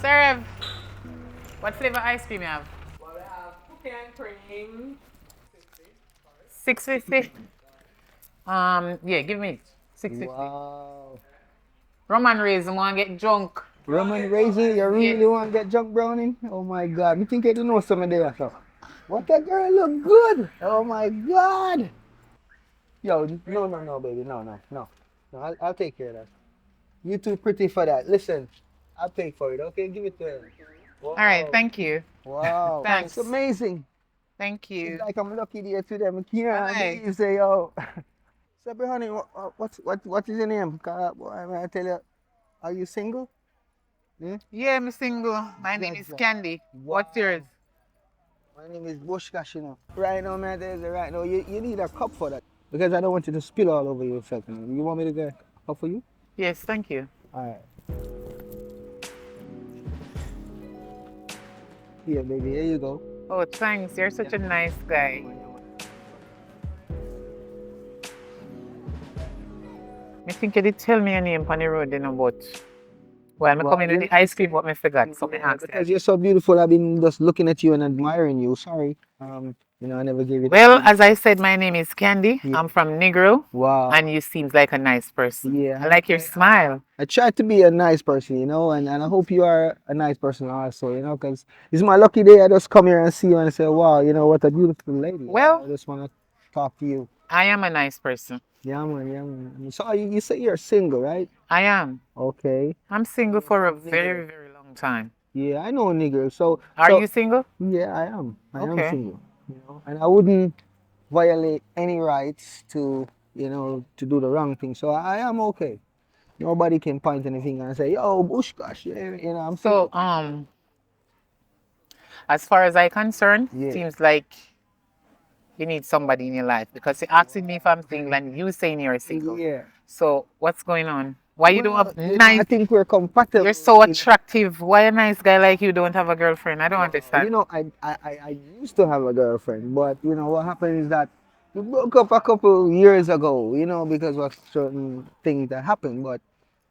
Serve. What flavor ice cream you have? Well, we have cookie and cream. 650. Yeah, give me 650. Wow. Roman raisin want to get drunk. Roman raisin, you Yes. really want to get junk browning? Oh my god, me think I don't know some of there. So. What that girl look good? Oh my god. Yo, no, baby, no. I'll take care of that. You too pretty for that. Listen, I'll pay for it. Okay, give it to her. All right, Wow, thank you. wow, it's Thanks. amazing. Thank It's you. like I'm lucky there today. I can't Hi. believe say yo. Sabi honey, what is your name? Boy, I tell you, are you single? Hmm? Yeah, I'm single. My name is Jaja. Candy. What's yours? Wow. My name is Bushkash, you know. Right now, man, right now, you need a cup for that. Because I don't want you to spill all over yourself. You want me to get a cup for you? Yes, thank you. All right. Here, baby, here you go. Oh, thanks. You're such a nice guy. I think you did tell me your name on the road, you know, but well, I'm Well, coming with the ice cream, but I forgot. So I yeah, asked because you. you're so beautiful, I've been just looking at you and admiring you. Sorry. I never gave you the Well, chance. as I said, my name is Candy. Yeah. I'm from Negro, and Wow. you seems like a nice person. Yeah. I like your smile. I try to be a nice person, and I hope you are a nice person also, because it's my lucky day. I just come here and see you and say, wow, what a beautiful lady. I Well, just want to talk to you. I am a nice person. Yeah, man, yeah, man. So you say you're single, right? I am. Okay. I'm single for a very, very long time. Yeah, I know a nigga. So, Are you single? yeah, I am. I am Okay. single. And I wouldn't violate any rights to do the wrong thing. So I am okay. Nobody can point anything and say, "Yo, Bush, gosh, yeah, I'm So, single." as far as I concerned, Yeah, seems like you need somebody in your life because you're asking me if I'm single and you saying you're single. yeah. So what's going on? Why you don't Well, have nice? I think we're compatible. You're so attractive. Why a nice guy like you don't have a girlfriend? I don't understand. I used to have a girlfriend, but what happened is that we broke up a couple years ago, because of certain things that happened. But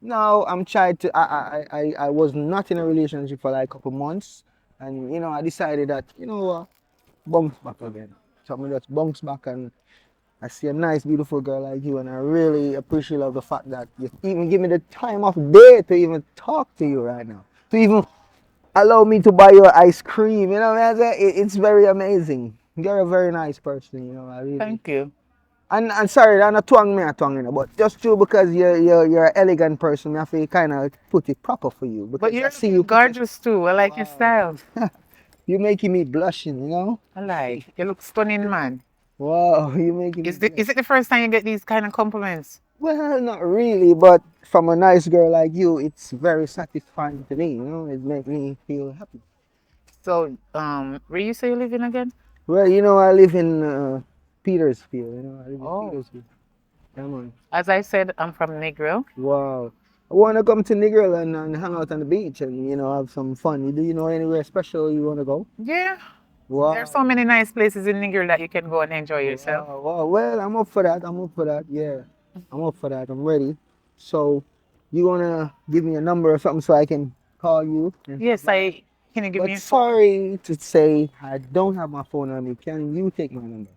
now I'm trying to. I was not in a relationship for like a couple months, and I decided that what, bounce back again. So I just bounce back, and I see a nice, beautiful girl like you, and I really appreciate the fact that you even give me the time of day to even talk to you right now, to even allow me to buy your ice cream. Man, it's very amazing. You're a very nice person. I really. Thank you. And sorry, I'm not twang me a twang, but just true because you're an elegant person, I have to kind of put it proper for you But because I you're see you looking gorgeous too. I like your Wow. style. You're making me blushing. I like. You look stunning, man. Wow, you're making me Is it the first time you get these kind of compliments? Well, not really, but from a nice girl like you, it's very satisfying to me. It makes me feel happy. So, where you say you live in again? Well, I live in Petersfield. I live in Oh, Petersfield. Come on. as I said, I'm from Negro. Wow. I want to come to Negril and hang out on the beach and, have some fun. Do you know anywhere special you want to go? Yeah, there's Wow. so many nice places in Negro that you can go and enjoy yourself. Wow, wow. Well, I'm up for that. I'm up for that. Yeah. I'm up for that. I'm ready. So, you want to give me a number or something so I can call you? Yes, I can you give me But a phone? sorry to say, I don't have my phone on me. Can you take my number?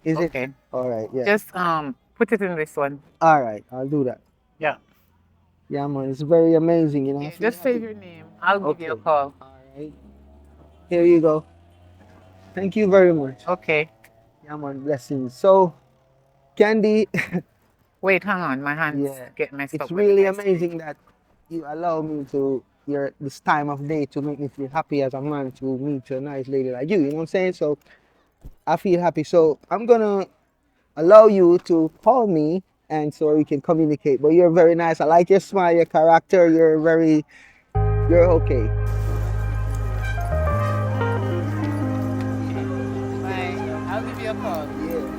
Is it? Okay. All right, yeah. Just put it in this one. All right, I'll do that. Yeah. Yeah, man, it's very amazing, I Yeah, feel just save happy. your name. I'll give you a Okay. call. All right. Here you go. Thank you very much. Okay. Yeah, man, blessings. So, Candy, Wait, hang on. My hands yeah, get messed it's up with the really ice cream. amazing that you allow me to this time of day to make me feel happy as a man to meet a nice lady like you. You know what I'm saying? So I feel happy. So I'm gonna allow you to call me and so we can communicate. But you're very nice. I like your smile, your character. You're okay. Bye. I'll give you a call. Yeah.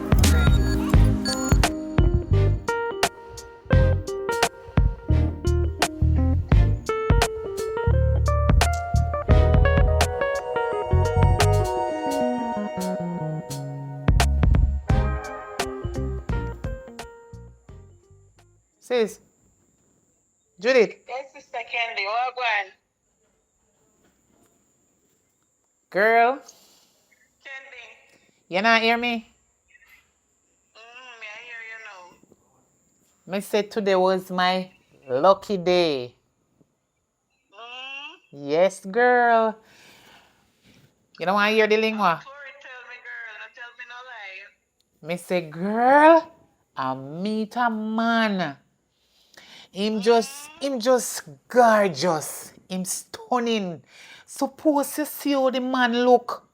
Sis, Judith. Yes, Sister Candy. Oh, go on. Girl, Candy. you not hear me? I hear you now. Me say today was my lucky day. Yes, girl. You don't want to hear the lingua? Glory, tell me, girl. Don't tell me no lie. Me say, girl, I meet a man. Him just gorgeous. Him stunning. Suppose you see how the man look.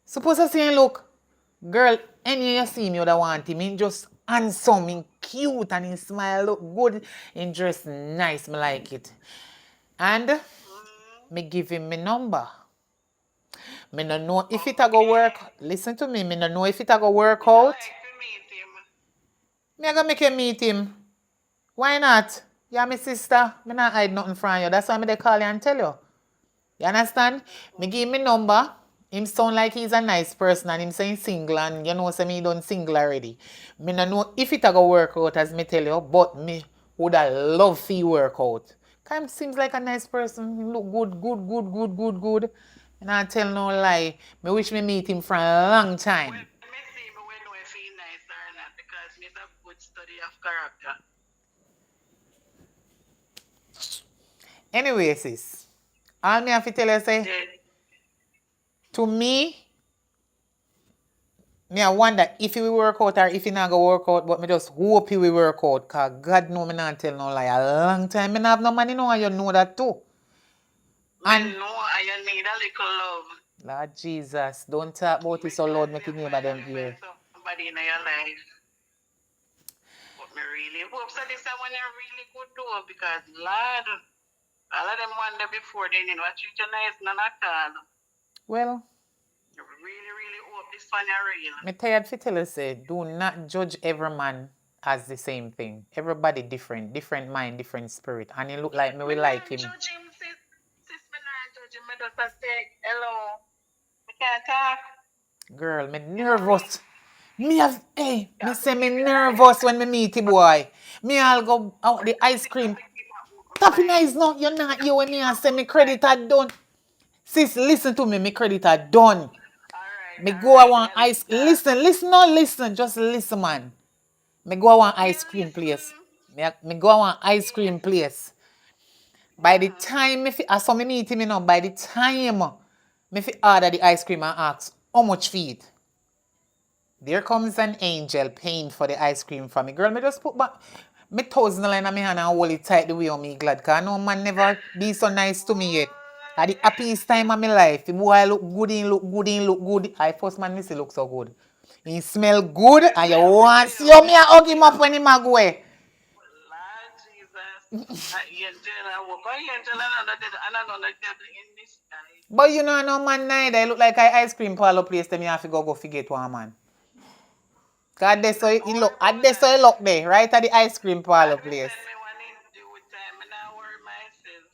Suppose you see him look. Girl, any you see me, you would want him. Him just handsome, him cute, and his smile look good. Him dress nice, me like it. And me give him my number. Me no know if it a go work. Listen to me. Me no know if it a go work I out. like to meet him. Me a go make you meet him. Why not? You're my sister. Me not hide nothing from you. That's why me dey call you and tell you. You understand? Me give him my number. Him sound like he's a nice person and him saying single and you know say me done single already. Me no know if it a go work out as me tell you, but me woulda love for you work out. Cause him seems like a nice person. He look good, good, good, good, good, good. And I tell no lie. Me wish me meet him for a long time. When me see me, we know if he nice or not because me's a good study of character. Anyway, sis. All me have to tell you say, Yeah. to me I wonder if it will work out or if it not go work out, but me just hope it will work out. Cause God know me not tell no lie. A long time me not have no money now and you know that too. And me know I need a little love. Lord Jesus, don't talk about it so loud, make it neighbor them hear. Somebody in your life. But me really hope so this is when you're really good though because Lord, all of them wonder before they need what treat you nice, none at all. Well, I really, really hope this one is real. me tired to tell you say, do not judge every man as the same thing. Everybody different, different mind, different spirit. And it look like me will like him. Judge him, sis, me not judge him. Me just say hello. We can't talk. Girl, me nervous. Me say me nervous when me meet the boy. Me all go out the ice cream. Tapping eyes now, you're not you when me and say me credit are done. Sis, listen to me, me credit are done. Me go I want ice. Listen, no, listen, just listen, man. Me go I want ice cream place. Me go I want ice cream place. By the time I saw me meet him, you know, by the time me fi order the ice cream and ask how much for it. There comes an angel paying for the ice cream for me. Girl, me just put back me $1,000 in my hand and hold it tight the way on me glad. Cause no man never be so nice to me yet. At the happiest time of my life, the boy look good, he look good, he look good. I first man me say look so good. He smell good and you want see how me a hug him up when he mag away. Lord Jesus. Angel, I walk on angel and another devil in this sky. But you know no man neither. I look like I ice cream parlor place them you have to go forget one man. Cause that's so he look that's so he look there, right at the ice cream parlor place. Send me one in due time and I worry myself.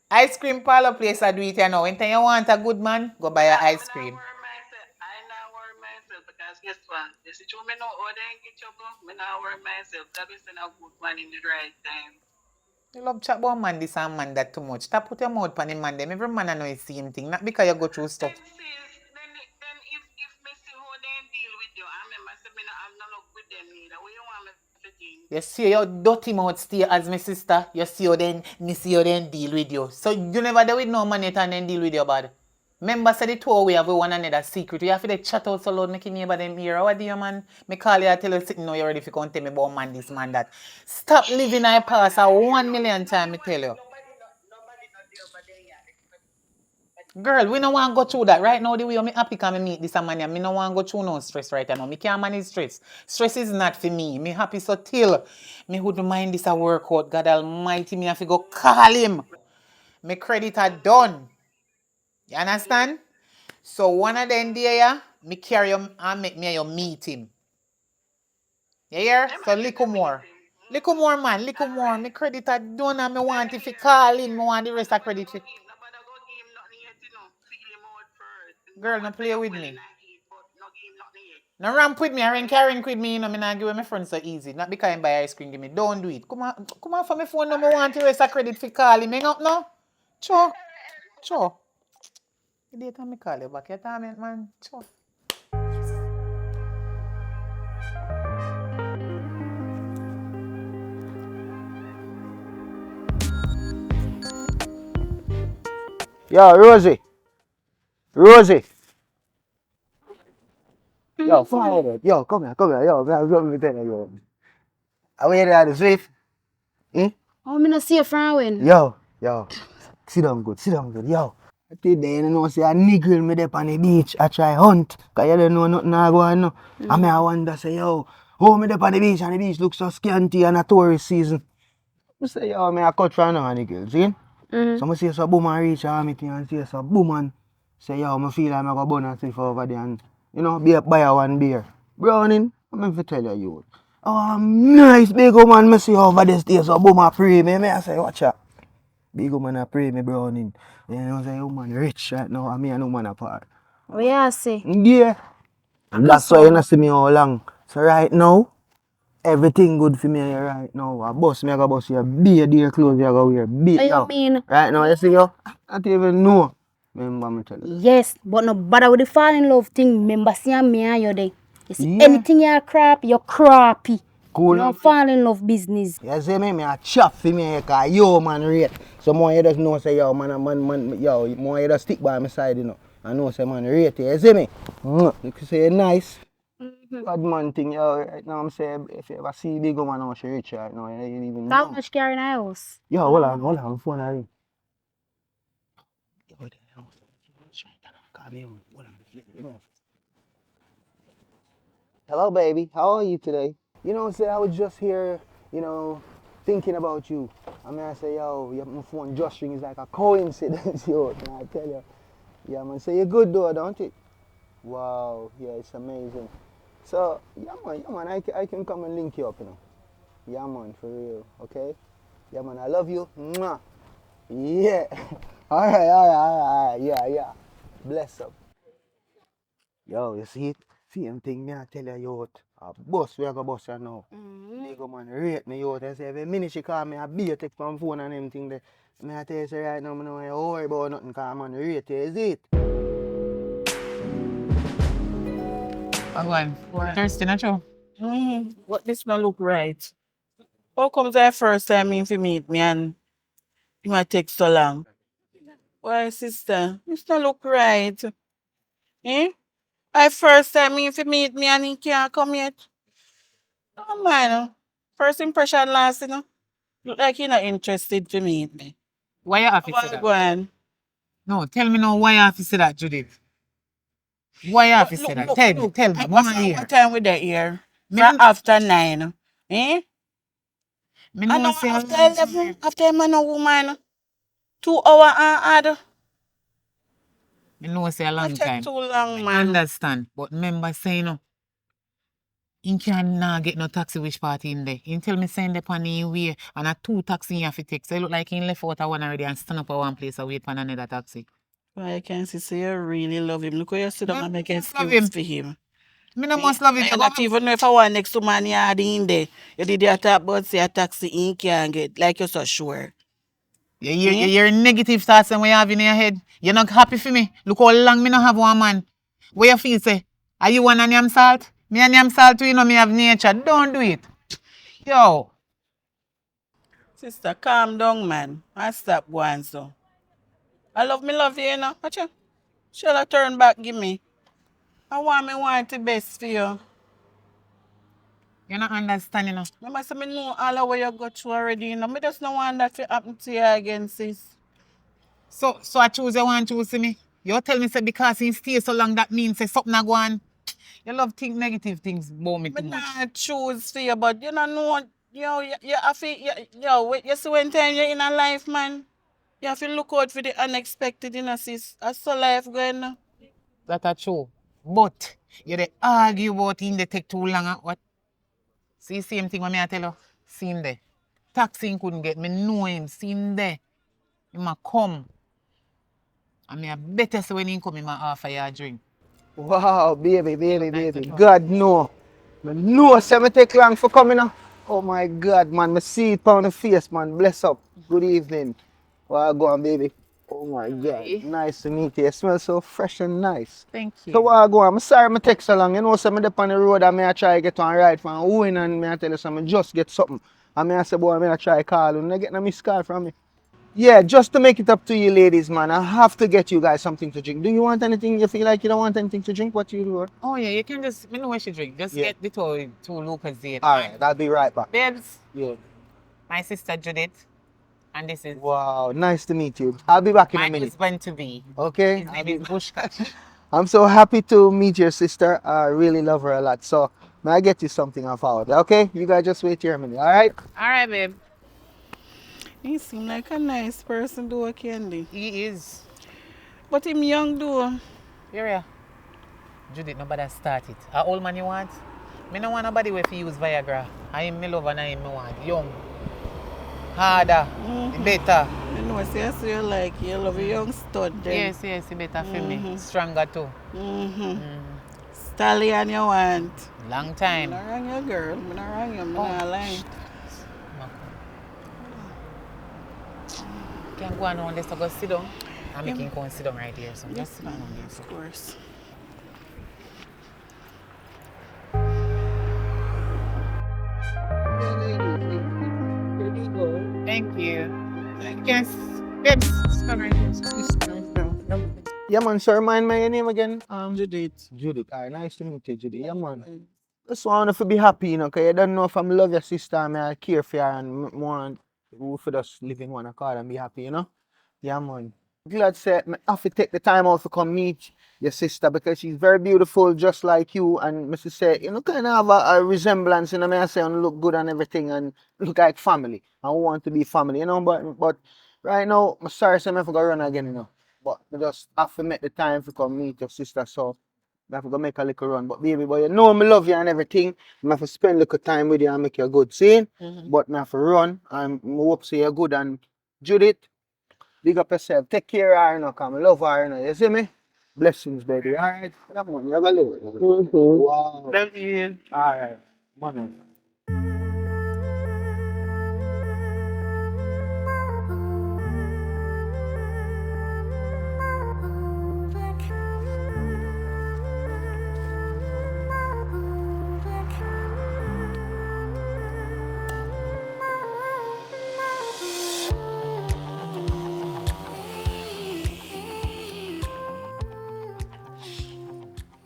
Ice cream parlor place I do it you know. When you want a good man, go buy a ice cream. I not worry myself because guess what? The situation me know how they get trouble. Me not worry myself. God will send a good man in the right time. You love chat about man this and man that too much. Stop put your mouth on the man them. Every man I know the same thing. Not because you go through stuff. Then sis, then if me see how they deal with you, I remember say me not have no luck with them neither. What you want me to think? You see your dirty mouth stay as my sister. You see how then me see how then deal with you. So you never deal with no man yet and then deal with your bad. Remember say the two we have one another secret. You have to chat out so loud making neighbor them hear. What do you man? Me call you and tell you sitting now you ready if you come tell me about man this man that. Stop living I pass a 1,000,000 times me tell you. Girl, we don't want to go through that. Right now, the way I'm happy can me meet this man, I don't want to go through no stress right now. Me can't manage stress. Stress is not for me. Me happy so till me wouldn't mind this a workout. God Almighty, me have to go call him. Me credit are done. You understand? So one of them day, yeah, me carry him and make me and you meet him. You hear? So little more. Little more, man. Little more. Me credit are done and me want if you call him, me want the rest of credit. Girl, no play with me. No ramp with me, I ain't carrying with me, you know, me not give my friends so easy. Not because I buy ice cream, give me. Don't do it. Come on for my phone, no, me want the rest of credit for calling me up now. Sure. Sure. The date time me call you back, you torment, man. Sure. Yo, Rosie. Rosie. Yo, forward. Yo, come here, come here. Yo, let me tell you, yo. I wait at the Swift. Eh? Oh, me not see you from when. Yo. Sit down good. Yo. I tell you, you know, say a nigga me there on the beach. I try hunt. Cause you don't know nothing I go on no. And me I wonder, say, yo, oh, me there on the beach and the beach looks so scanty and a tourist season. I say, yo, me I cut from now and the girl, see? So I see some woman reach out me thing and see some woman say, yo, I feel like I'm going to burn a stiff over there and, you know, buy a one beer. Browning, I'm going to tell you. Oh, nice big woman, me see over there stay so woman pray me. I say, watch out. Big woman a pray me, Browning. You know, say, woman rich right now and me and woman apart. What you say? Yeah. And that's why you not see me all long. So right now, everything good for me here right now. A bus, me I go bus you. Be a dear clothes you go wear. Be What you now. mean? Right now, you see you? I don't even know. Remember me tell you. Yes, but no bother with the fall in love thing. Remember, see me and you there. You see, Yeah. anything you're crap, you're crappy. Cool. No fall in love business. You see me? Me a chop for me here cause yo man rate. So more you just know say yo man, yo, more you just stick by my side, you know. I know say man rate you see me? You can say nice. Bad man thing, yo, right now I'm saying if you ever see big woman how she rich right now, you don't even How know. much carry in the house? Yo, hold on, phone a ring. Yo, there, call me on. Hold on. Hello, baby. How are you today? You know, say I was just here, you know, thinking about you. I mean, I say, yo, my phone just ring is like a coincidence, yo. Can I tell you? Yeah, man. Say you're good though, don't it? Wow. Yeah, it's amazing. So, yeah, man. I can come and link you up, you know. Yeah, man, for real. Okay. Yeah, man. I love you. Mwah. Yeah. All right. Yeah. Bless up. Yo, you see it? Same thing me I tell you, yo. A bus we a go bus her now. They go man rate me, yo. They say every minute she call me, I be a text from phone and everything there. Me I tell you say right now, me know you worry about nothing cause man rate you, is it? Wagwan. Thirsty, not true? But this not look right. How comes that first time if you meet me and it might take so long? Why, sister? This not look right. Eh? I first time if you meet me and he can't come yet. Oh man. First impression last, you know. Look like you're not interested to meet me. Why you have to say Why that? go on? No, tell me now why you have to say that, Judith. Why you have to say that? Tell me, tell me. One here. What time we there here? Me From know, after 9. Eh? me I know know say after a long 11, time. after man a woman, 2 hour and add. Me know say a What long take time. too long, Me man? understand. But remember saying no. He can not get no taxi which party in there. He tell me send up on the way and a 2 taxi he have to take. So it look like he left out a one already and stand up at one place and wait for another taxi. Why I can see say you really love him. Look how you sit down Me and make must love excuse him. for him. Me no must love him. I not even know if I want next to man yard in there. You did that talk about say a taxi in can't get like you're so sure. You hear negative thoughts and what you have in your head. You're not happy for me. Look how long me not have one man. Where you feel say? Are you one and yam salt? Me and yam salt too, you know me have nature. Don't do it. Yo. Sister, calm down, man. I stop going so. I love you, you know. Watch you. Shall I turn back, give me? I want the best for you. You're not understanding, you know. Remember, say me know all the way you got through already, you know. Me just don't want that to happen to you again, sis. So I choose you want to choose me. You tell me say because he stay so long that means say something a go on. You love think negative things about me Me too much. not choose for you, but you don't know, you have to, you see when time you're in a life, man, you have to look out for the unexpected, you know, sis. That's so life going now. That are true. But you dey argue about him they take too long and what? See same thing when me I tell you. See him there. Taxi him couldn't get me know him. See him there. He ma come. And me a better say when he come, he ma offer you a drink. Wow, baby. Nice to talk. God no. Me know say me take long for coming now. Oh my God, man. Me see it on the face, man. Bless up. Good evening. Well, go on, baby. Oh my God. Hi. Nice to meet you. You smell so fresh and nice. Thank So you. what I go on? I'm sorry I take so long. You know, so I'm up on the road and I try to get on ride from Owen and I tell you something, just get something. And I say, boy, I try call you. And I get no missed call from me. Yeah, just to make it up to you ladies, man, I have to get you guys something to drink. Do you want anything? You feel like you don't want anything to drink? What you do? Oh yeah, you can just, me know what she drink. Just Yeah. get the two Lucozade. Alright, I'll be right back. Babes, Yeah. my sister Judith, and this is Wow, nice to meet you. I'll be back in my a minute. husband to be. Okay? His name is Bushka. I'm so happy to meet your sister. I really love her a lot. So, may I get you something off out? Okay? You guys just wait here a minute, alright? All right, babe. He seem like a nice person, though, Candy. He is. But him young, though. Here, Judith, nobody start it. How old man you want? Me no want nobody with use Viagra. I am me love and I am me want. Young. Harder. Better. You know, see you like you love a young stud then. Yes, yes, it better for me. Stronger too. Stallion you want. Long I'm time. not wrong you, girl. I'm not wrong you. I'm not lying. Can go on now, let's go sit down. I'm making go and sit down right here. So just sit down on there. Of course. Thank you. Yes. Babes, come right here. Yeah, man, sir, remind me your name again. Judith. Judith. Alright, nice to meet you, Judith. Yeah, man. Just want to be happy, you know, because you don't know if I love your sister and I care for her and want we for just live in one accord and be happy, you know? Yeah, man. Glad say I have to take the time out to come meet your sister because she's very beautiful, just like you. And Mrs. say, you know, kind of have a resemblance, you know, I say, and look good and everything and look like family. I want to be family, you know, but right now, I'm sorry, so I'm going to run again, you know. But I just have to make the time to come meet your sister, so I have to go make a little run. But baby boy, you know me love you and everything. I have to spend a little time with you and make you a good scene. But I have to run and I hope say you're good. And Judith, big up yourself. Take care of her, you know, because I love her, you know. You see me? Blessings, baby. Alright. Come on, you have a little. Wow. Love you. Alright. Money.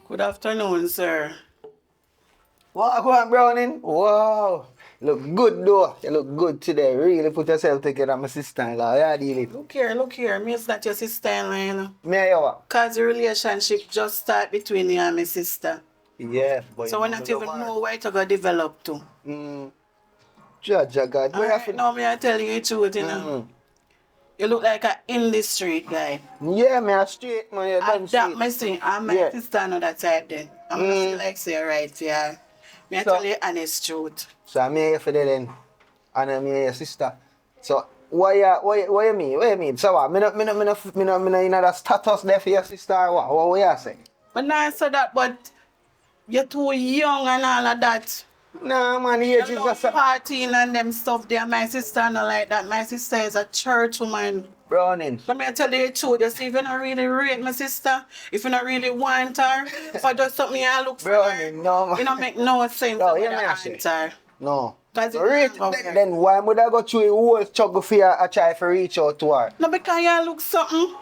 Good afternoon, sir. What go on, Browning? Wow. Look good though. You look good today. Really put yourself together, my sister-in-law. Yeah, deal it. Look here. Me is not your sister-in-law, you know. Me and you what? Cause the relationship just start between you and my sister. Yeah, boy. So we not even know where to go develop to. Judge, God. Where Alright, now me I tell you the truth, you know. You look like a in the street guy. Yeah, man, straight, man. You And done that straight. me see, and my Yeah. sister know that type then. I'm gonna feel like say right, yeah. Me I So- tell you honest truth. So I'm here for that then. And I'm here your sister. So what you mean? What you mean? So what? Me no in that status there for your sister or what? What you say? But now I said that, but you're too young and all of that. Nah, man, the age You is love just a... partying and them stuff there. My sister not like that. My sister is a church woman. Browning. Let me tell you the truth. You see, if you not really rate my sister, if you not really want her, if I do something I look for her, Browning, no, man. it don't make no sense No, to you want know to what I want say. her. No. Cause it Rate, can't go there. then why would I go through a whole struggle for you a try to reach out to her? No, because you look something.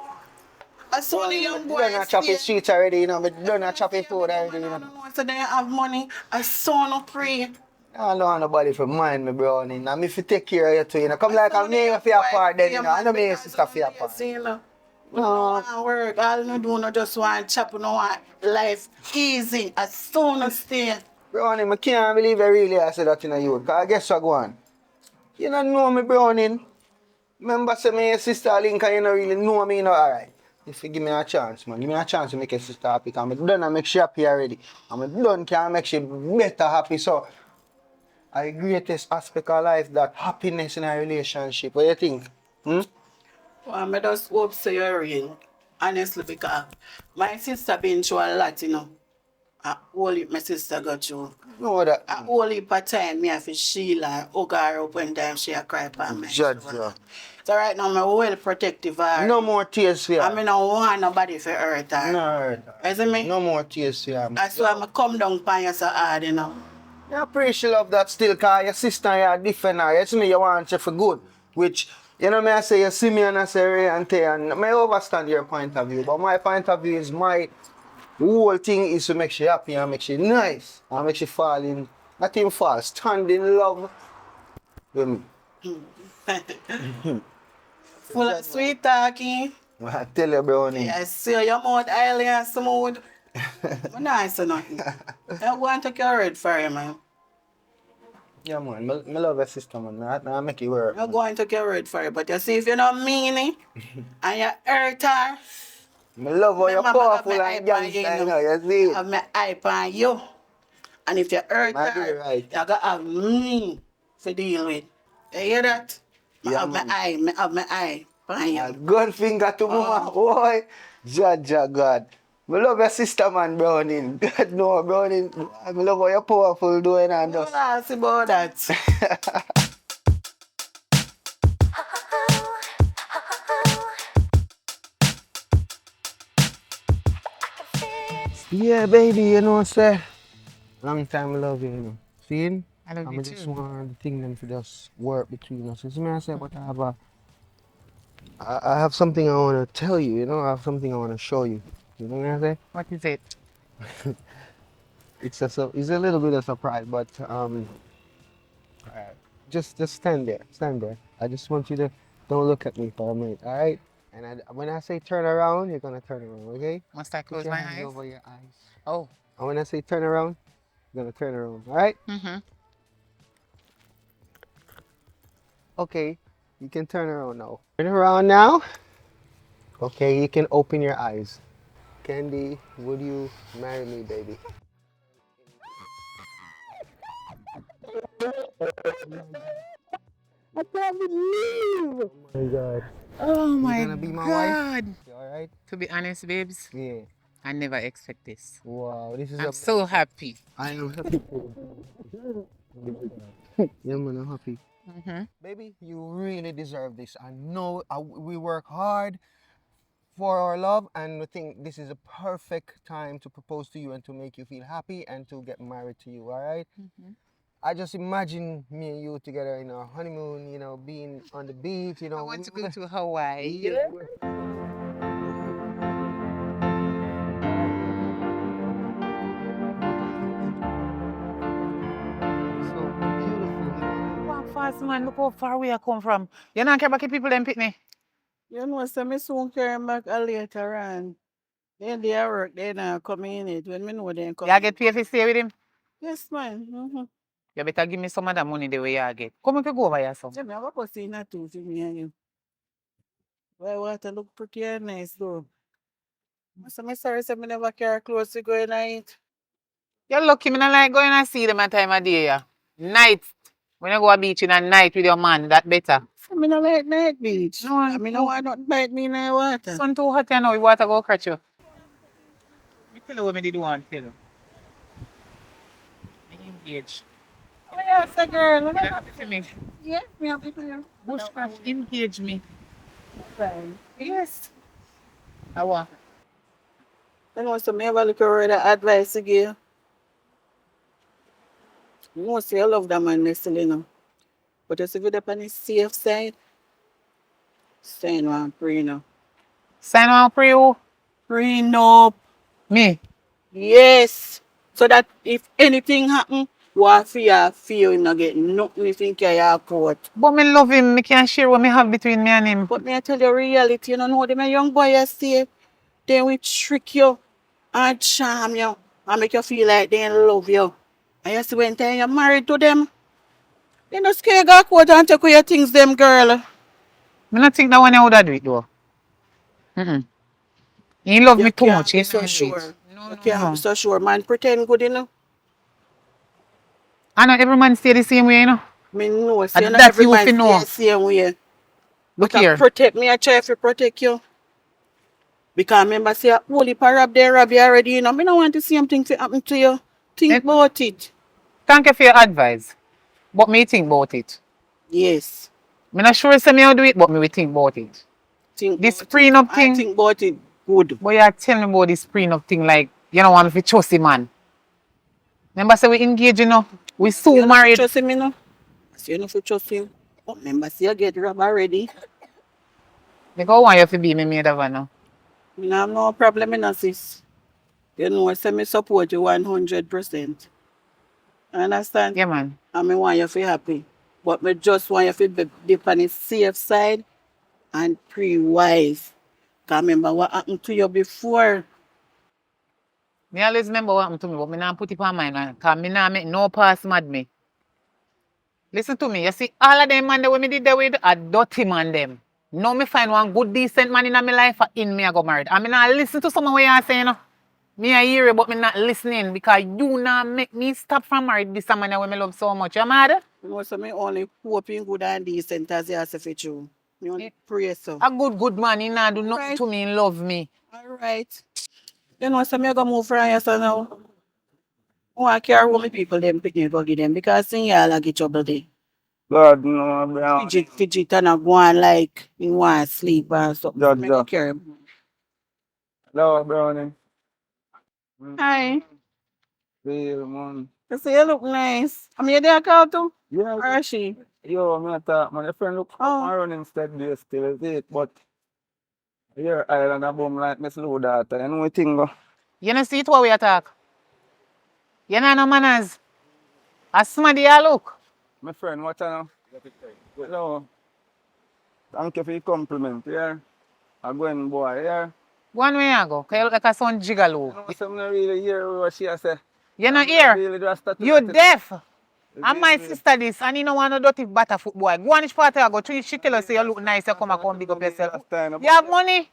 I saw the young boy. Done a chopping streets already, you know, but done a chopping food already, you I know. don't know, so they have money. I saw no pray. I don't want nobody to mind me, Browning. And if you take care of you too, you know, come like I'm name for your part then, you know. I know me your sister for your part. You know. No. No work. All you do no just want chop, no want life easy. As soon as stay. Browning, I can't believe I really I said that in a youth. Because I guess what go on. You don't know me, Browning. Remember, say me your sister Link and you don't really know me, you know, alright. If you give me a chance, man, give me a chance to make your sister happy. Because I'm done and make she happy already. I'm done can make she better happy. So, the greatest aspect of life that happiness in a relationship. What do you think? Well, I just hope so you're real. Honestly, because my sister been through a lot, you know. A whole heap my sister got through. No that. A whole heap of time me have to shield her, hug her up when time she a cry for me. Judge, yeah. So right now, I'm well protective her. No more tears for I her. mean, I don't want nobody to hurt her. No hurt her. You see me? No more tears for her. That's why I come down upon you so hard, you know. I appreciate love that still, cause your sister and you different now. You see me, you want you for good. Which, you know me, I say you see me and I say Ray and Tay, and I understand your point of view. But my point of view is my whole thing is to make you happy and make you nice. And make you fall in, not even fall, stand in love with me. Full of sweet talking. I tell you, brownie. I see your mouth oily and smooth. But nice or nothing. I want to take your word for you, man. Yeah, man. I love your sister, man. I make it work. I'm going to take your word for you. But you see, if you don't mean it, and you hurt her, I love how you're remember, I have powerful my and eye on gangster, you, you know, you see I it. have my eye on you. And if you hurt Might be her, right. you gotta have me to deal with. You hear that? I Yeah, have man. I have my eye on you. Gun finger to mama, boy. Jaja God. I love your sister, man, Browning. God no, Browning. I love how you're powerful doing and Don't just. ask about that. Yeah, baby, you know, say. Long time I love you, you know. See? I love you I just too. want the thing them to just work between us. You see me, I say, but I have something I want to tell you, you know. I have something I want to show you. You know what I say? What is it? It's a little bit of surprise, but just stand there. I just want you to don't look at me for a minute, all right? And when I say turn around, you're gonna turn around, okay? Must I Put close your my hands eyes? over your eyes. Oh. And when I say turn around, you're gonna turn around, all right? Mm-hmm. Okay, you can turn around now. Turn around now. Okay, you can open your eyes. Candy, would you marry me, baby? I can't believe. Oh my God. Oh You my gonna be my wife? God. You alright? To be honest, babes, Yeah. I never expect this. Wow, this is I'm amazing. so happy. I am happy. Yeah, man, I'm happy. Mm-hmm. Baby, you really deserve this. I know we work hard for our love, and we think this is a perfect time to propose to you and to make you feel happy and to get married to you, alright? Mm-hmm. I just imagine me and you together in our honeymoon, you know, being on the beach, you know. I want to go to Hawaii. Yeah. So beautiful, you know. Walk fast, man. Look how far we are come from. You not care about the people them pick me. You know, so me soon carry back later on. Then they are work, they now come in it. When me know they come. You get paid if you stay with him. Yes, man. Mm-hmm. You better give me some of that money the way you get. Come, we can go over here, son. Yeah, me have a pussy in that too, to me and you. Why water look pretty and nice though. So me sorry, say me never carry clothes to go in night. You're lucky, me not like going and see them at time of day, yeah. Night. When you go a beach in a night with your man, that better. So me no like night beach. No, I mean, no want nothing bite me in the water. sun too hot, you know, the water go catch you. Me tell you what me did want to tell you. Me engaged. Oh yes, a girl. You happy for me? Yes, me happy for you. Bushcraft engage me. Fine. Yes. I want. Then also me have a little word of advice to give. You know, say you love that man necessarily, you know. But just if you're on the safe side, stay in one pray, you know. Sign on for you. Prenup. Me. Yes. So that if anything happen, what fear you not get nothing if you can your court. But me love him. Me can't share what me have between me and him. But me I tell you reality, you know them a young boy you say, they will trick you and charm you and make you feel like they love you. And you see when time you're married to them, they no scare go court and take away your things them girl. Me not think that one I would do it though. Mm-mm. He love me You too can't much. be He so not do it. sure. No, You no, can't be no. so sure. Man pretend good, you know. I know every man stay the same way, you know. Me know, say you And know that every you man fi stay know. the same way. Look But I here. protect me, I try to protect you. Because remember, say, holy parab there, rob you already, you know. Me don't want the same thing to happen to you. Think Eh, about it. thank you for your advice. But me think about it. Yes. I'm not sure say me how do it, but me will think about it. Think This about it. prenup I thing, think about it good. boy, you tell me about this prenup thing like, you don't want me to trust him, man. Remember say we engage, you know? We You soon know for married. trust him, you know? So you know for trust him. But remember, see you get robbed already. Like, how want you to be me maid of honor? Me nah have no problem in sis. You know, say me support you 100%. Understand? Yeah, man. And me want you to be happy. But me just want you to be on the safe side and pre-wise. Because remember what happened to you before. Me always remember what happened to me, but me not put it on my mind, because me not make no pass mad me. Listen to me, you see, all of them man that when me did that with, a dirty man them. Now me find one good, decent man in my life, and in me I go married. I mean, I listen to someone where you say, you know, me I hear it, but me not listening, because you not make me stop from married this man that when me love so much. You mad? You know, so me only hoping good and decent as you say for you. Me only pray so. A good man, he not do nothing Right. to me, he love me. Alright. You know, so me go move from here so now. I want to carry home my people them picking go give them because seeing y'all I get trouble there. God, no, bro. Fidget and I go on like you want to sleep or something. Yeah, Me yeah. go carry him. No, Brownie. Hi. Real, man. You see you look nice. I'm your there call too? Yeah, Or is she? yo, I'm not talk, man. Your friend look up Oh. and running instead there still, is it? But your island a boom like Miss Lou daughter. You know what thing go? You know see it what we attack? You know no manners. As somebody you look. My friend, what you know? Hello. Thank you for the compliment, yeah. I'm going boy, yeah. Go on where you go, because you look like a son You gigolo. know, so I'm not really hear what she say. You not I'm here? really just starting You to- deaf. Is And it my really? sister this, and you don't want no dirty butterfoot boy. Go on which part you go. She tell us say you look nice, you come and come big up yourself. Last time, You have money?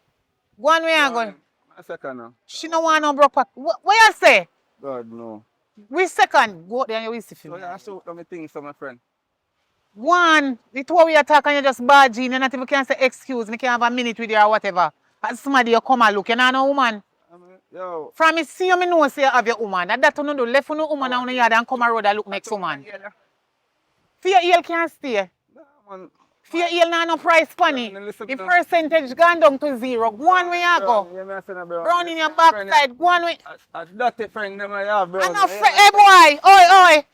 Go on where you go. a second now. She don't want no broke pack. What you say? God, no. Which second? Go out there and you will see for So me. yeah, show me things to my friend. Go on. The two we attack and you just barge in. You not even can say excuse me, can have a minute with you or whatever. And somebody you come and look. You know no woman. Yo. From me see you, me know say you have your woman. That you no do. Left for no woman on the yard and come a road and look next woman. For your heel can't stay. Nah, man. For your heel not no price funny. The percentage gone down to 0. Go on where you go. Yeah, me a say no, bro. Brown in your backside. Go on where. A dirty friend them I have, bro. I'm not hey boy. Oi.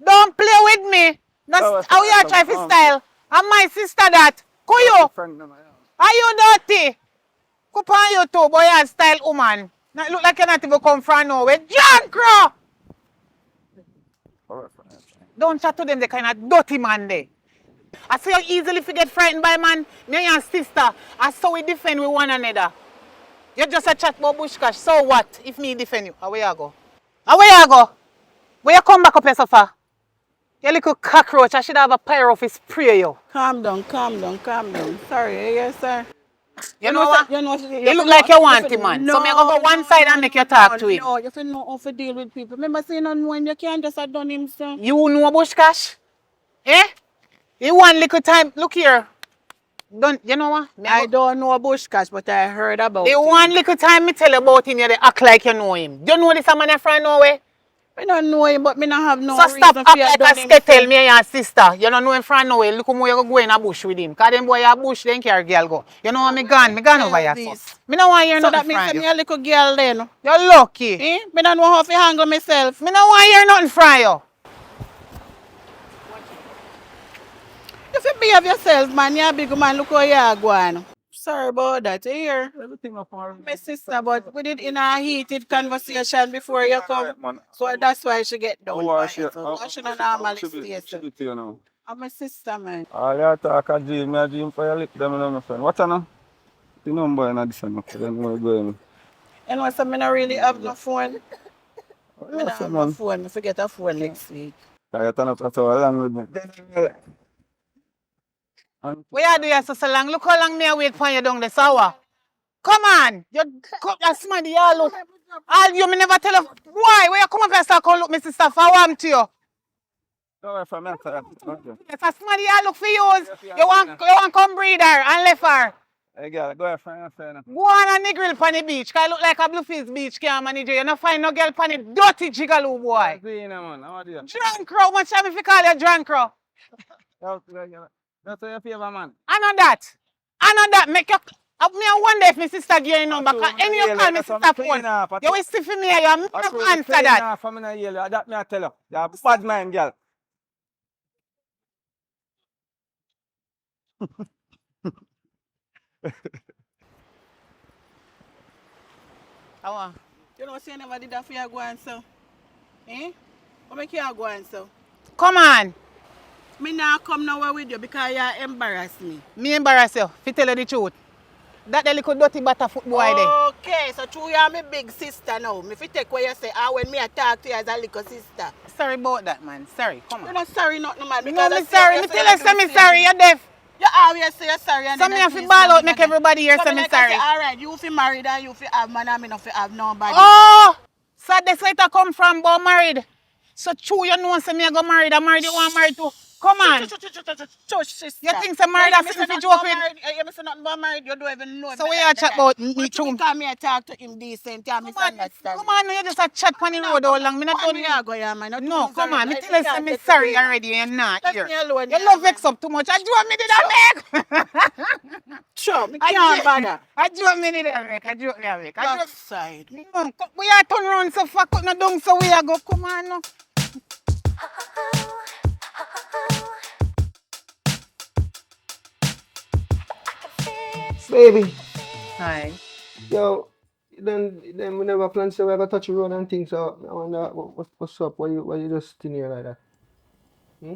Don't play with me. No, how you try to style? I'm my sister that. Who you? Friend them I have. Are you dirty? Come on you too, boy, and style woman. Now it look like you're not even come from nowhere. John Crow! Don't chat to them, the kind of dirty man there. I see you easily forget frightened by man. Me and your sister. I saw we defend with one another. You just a chat about bushcash. So what if me defend you? Where you go? Where you go? Where you come back up here so far? You little cockroach. I should have a pyro to spray you. Calm down. Sorry, yes, sir. You know what? You know, You look like you want him, man. So me go one side and make you talk to him. No, you feel know how to deal with people. Remember saying on when you can't just have done him, sir. You know bushcash? Eh? You one little time. Look here. Don't you know what? I don't know Bushcash, but I heard about The him. one little time me tell you about him, you dey act like you know him. Do you know this a man from nowhere? I don't know him, but me not have no So reason stop for act you like done a him, skettle, sir. me and your sister. You don't know him from nowhere. Look how you go in a bush with him. Cause them boy a bush, then carry girl go. You know what me gone over here. So. Me no want hear So that nothing means from me you. a little girl then. You're lucky. Eh? Me don't know how to handle myself. Me no want hear nothing from you. If you behave yourself, man, you're a big man, look how you're going. Sorry about that, you hear? Everything up on My sister, but we did in a heated conversation before you come. So that's why she get down. She don't normally stay, so. you know. I'm my sister, man. All you talk a dream, I dream for your lip, them, you know, my friend. What you know? The number in this one, then we're going. You know, so I don't really have no phone. I don't What's have man? no phone. I forget a phone next week. I turn up so long with me. Where you do you so long? Look how long me a wait for you down the sour. Come on. You're somebody you look. All you me never tell you. Why? Where you come up here start call look my sister for warm to you? Go from here, sir. Okay. Yes, a somebody you look for you. You want come breed her and left her. Hey, girl, go from here, sir. Go on a niggle on the beach. Cause it look like a Bluefields beach can't manage you. You not find no girl on the dirty jiggaloo boy. Man, how are you? Drunk crow. Much time if you call you drunk crow. That's your favor, man. I know that. Make you. Me I wonder if my sister get your number. Cause any you call me sister phone, you will see for me. You me not answer that. That me I tell you. You're a bad man, girl. Awa. You know, say never did that for you go on so. Eh? What make you go on so? Come on. Me now come nowhere with you because you embarrass me. Me embarrass you. Fi tell you the truth. That the little dirty butterfoot boy there. Okay, so true you are my big sister now. Me fi take what you say when me I talk to you as a little sister. Sorry about that, man. Sorry. Come You're on. not sorry nothing, man. No, Because me I see sorry. you Me say tell you you say do me the same sorry. thing. You're deaf. You always say you're sorry and So then me I have do to the ball same out, thing make again. everybody hear So say me me like I say, sorry. alright, you fi married and you fi have man and me not fi have nobody. Oh! So this letter come from about married. So true, you know say me I go married. I married you want married too. Come on. Shush, sister. You think say married Yeah, a me say something nothing joke about with? married. You me say nothing about married. You don't even know. So me we like are chat that. about me But true. because me I talk to him decent, you misunderstand. Come on, you just a chat on the road all long. Me not Why done me me. a go here, man? No, come on. Me tell you say me sorry already. You're not Let here. me alone. You love vex up too much. I do me did I make. Sure, me can't bother. I do me did I make. I do me I make. I Back do. side. No, we are turn around so fuck up no dung so we are go. Come on no. Baby, Hi. yo, then we never plan so we ever touch the road and things. So I wonder what's up? Why you just sitting here like that? Hmm?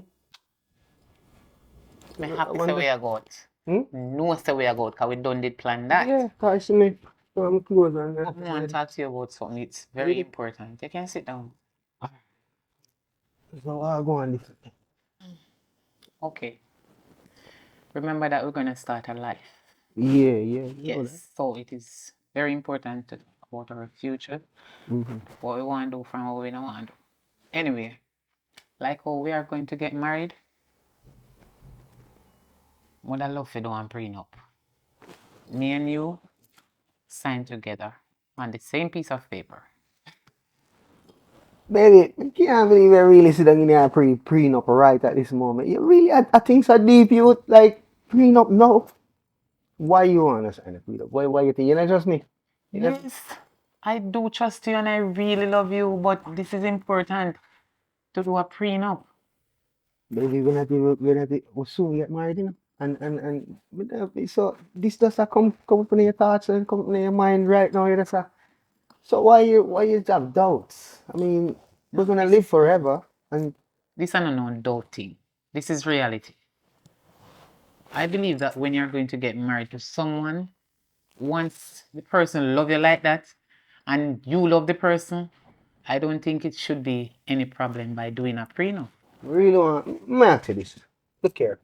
Me I happy say wonder. we are go. Hmm? No say we are go because we done did plan that. Yeah, cause see me. So I'm close and But me want to talk to you about something. It's very Really? important. You can sit down. So I go on this. Okay. Remember that we're gonna start a life. Yeah, you know that. Yes. So it is very important to talk about our future. Mm-hmm. What we want to do from what we don't want to do. Anyway, like how we are going to get married, would I love to do a prenup. Me and you sign together on the same piece of paper. Baby, I can't believe I really sit down in here and prenup right at this moment. You really, I think so deep you would like prenup now. Why you want to sign a prenup? Why you think you not trust me? You not, Yes, I do trust you and I really love you, but this is important to do a prenup. baby, we'll soon get married, you know. And we not be- so this just a come from your thoughts and come from your mind right now. You just a, so why you have doubts? I mean, we're No, gonna live forever, and this is an no thing. This is reality. I believe that when you're going to get married to someone, once the person love you like that and you love the person, I don't think it should be any problem by doing a prenup. really want. May I ask you this? Look here.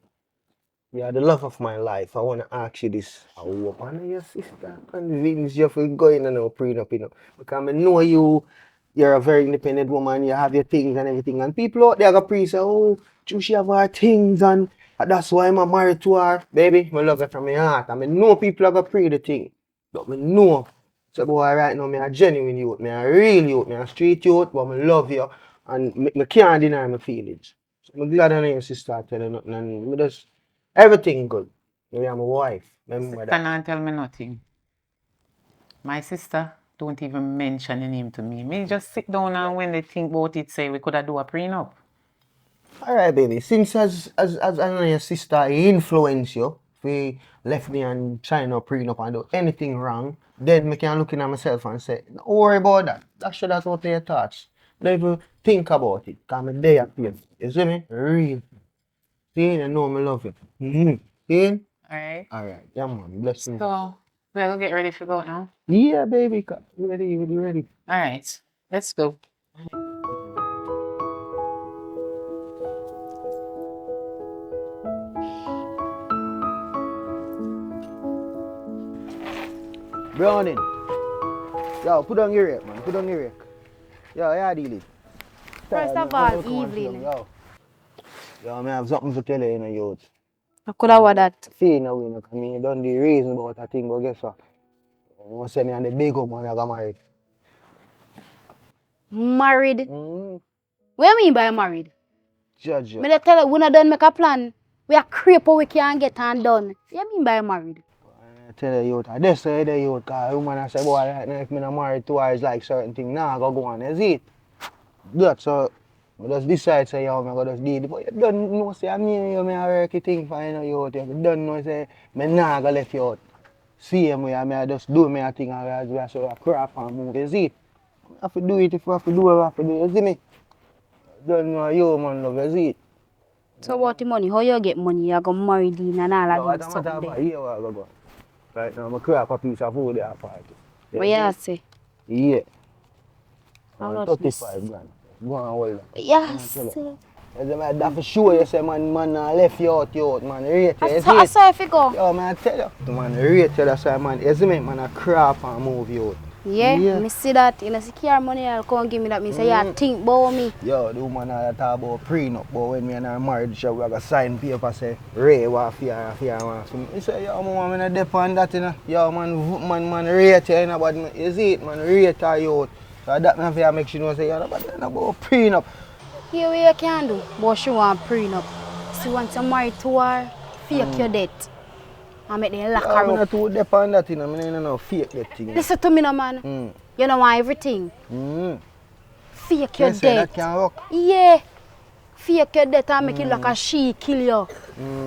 You are the love of my life. I want to ask you this. I hope I know your sister convince you for going and no prenup, you know. Because I know you're a very independent woman, you have your things and everything. And people out there go pre say, oh, she have her things and that's why I'm married to her. Baby, I love her from my heart. I mean, know people are going to pre the thing. But I know. So boy, right now, me a genuine youth, me a real youth, me a street youth, but I love you. And me can't deny my feelings. So I'm glad I know your sister tell you nothing and me just everything good. Maybe I'm a wife. Remember that. Cannot tell me nothing. My sister don't even mention the name to me. Me just sit down and when they think about it, say we could have do a prenup. Alright, baby. Since as I know your sister influence you, if we left me and sign up, prenup and do anything wrong, then me can look in at myself and say, don't worry about that. That should have out your thoughts. Don't even think about it. Cause me there at you. You see me? Real. See, you know me love you. Mm-hmm. See? Alright. Alright, yeah man, bless me. So we'll get ready to go now. Yeah, baby, you ready. Alright. Let's go. Browning. Yo, put on your rake, man. Put on your rake. Yo, yeah, deal it. First of Man. all, Come on, Evelyn. Yo, I have something to tell you, youth. I could have that. See, now, I mean, you done the reason about that thing, but guess what? You want to send me on the big up, man, I got married. Married. Mm-hmm. What do you mean by married? Judge you. Me dey tell you, we not done make a plan. We are creep we can get and done. You mean by married? I tell the youth, I just say the youth, cause woman I say, boy, right now, if me not married twice, like certain thing, nah, go on, is it? That so, I just decide, say, yo, I'm gonna just do it. But you don't know, say, I'm here, you, me a work thing for you know, youth. You don't know, say, me nah go left you out. Same way, I just do me a thing, and I so I crap and move, is it? I have to do it if I have to do it, I have to do it, you see me? Don't know you, man, love, is it? So what the money? How you get money? You go marry Dean and all No, of what them I'm something talking about, there. here, what I go. Right now, I'm crap a piece of food there, party. What you say? Yeah. How much 35 grand. Go on, hold on. Yeah, Tell you. say. I have to show you, say, man, left you out, man. Rate you, you see I it? saw if you go. Yo, man, I tell you. Man, rate you, that's why, man. You see me, man, I crap and move you out. Yeah, Yeah. me see that. You know, secure money, I'll come give me that. Me say, yeah, think about me. Yo, the woman I talk about prenup, but when me and her married, she we got sign paper say, Ray, what fear, want for me. He say, yo, man, I depend that, you know. Yo, man, rate you, you know, but you see it, man, rate you out. So that me have to make sure you know, say, yo, but then about prenup. Here what you can do, but she want prenup. She wants to marry to her, fake your debt. And make them lock Yo, her I'm up. not too depend that, you know. I don't know fake that thing. Listen to me, no man. You know want everything. Fake your You say that debt. can work? Yeah. Fake your debt and make it like a she kill you.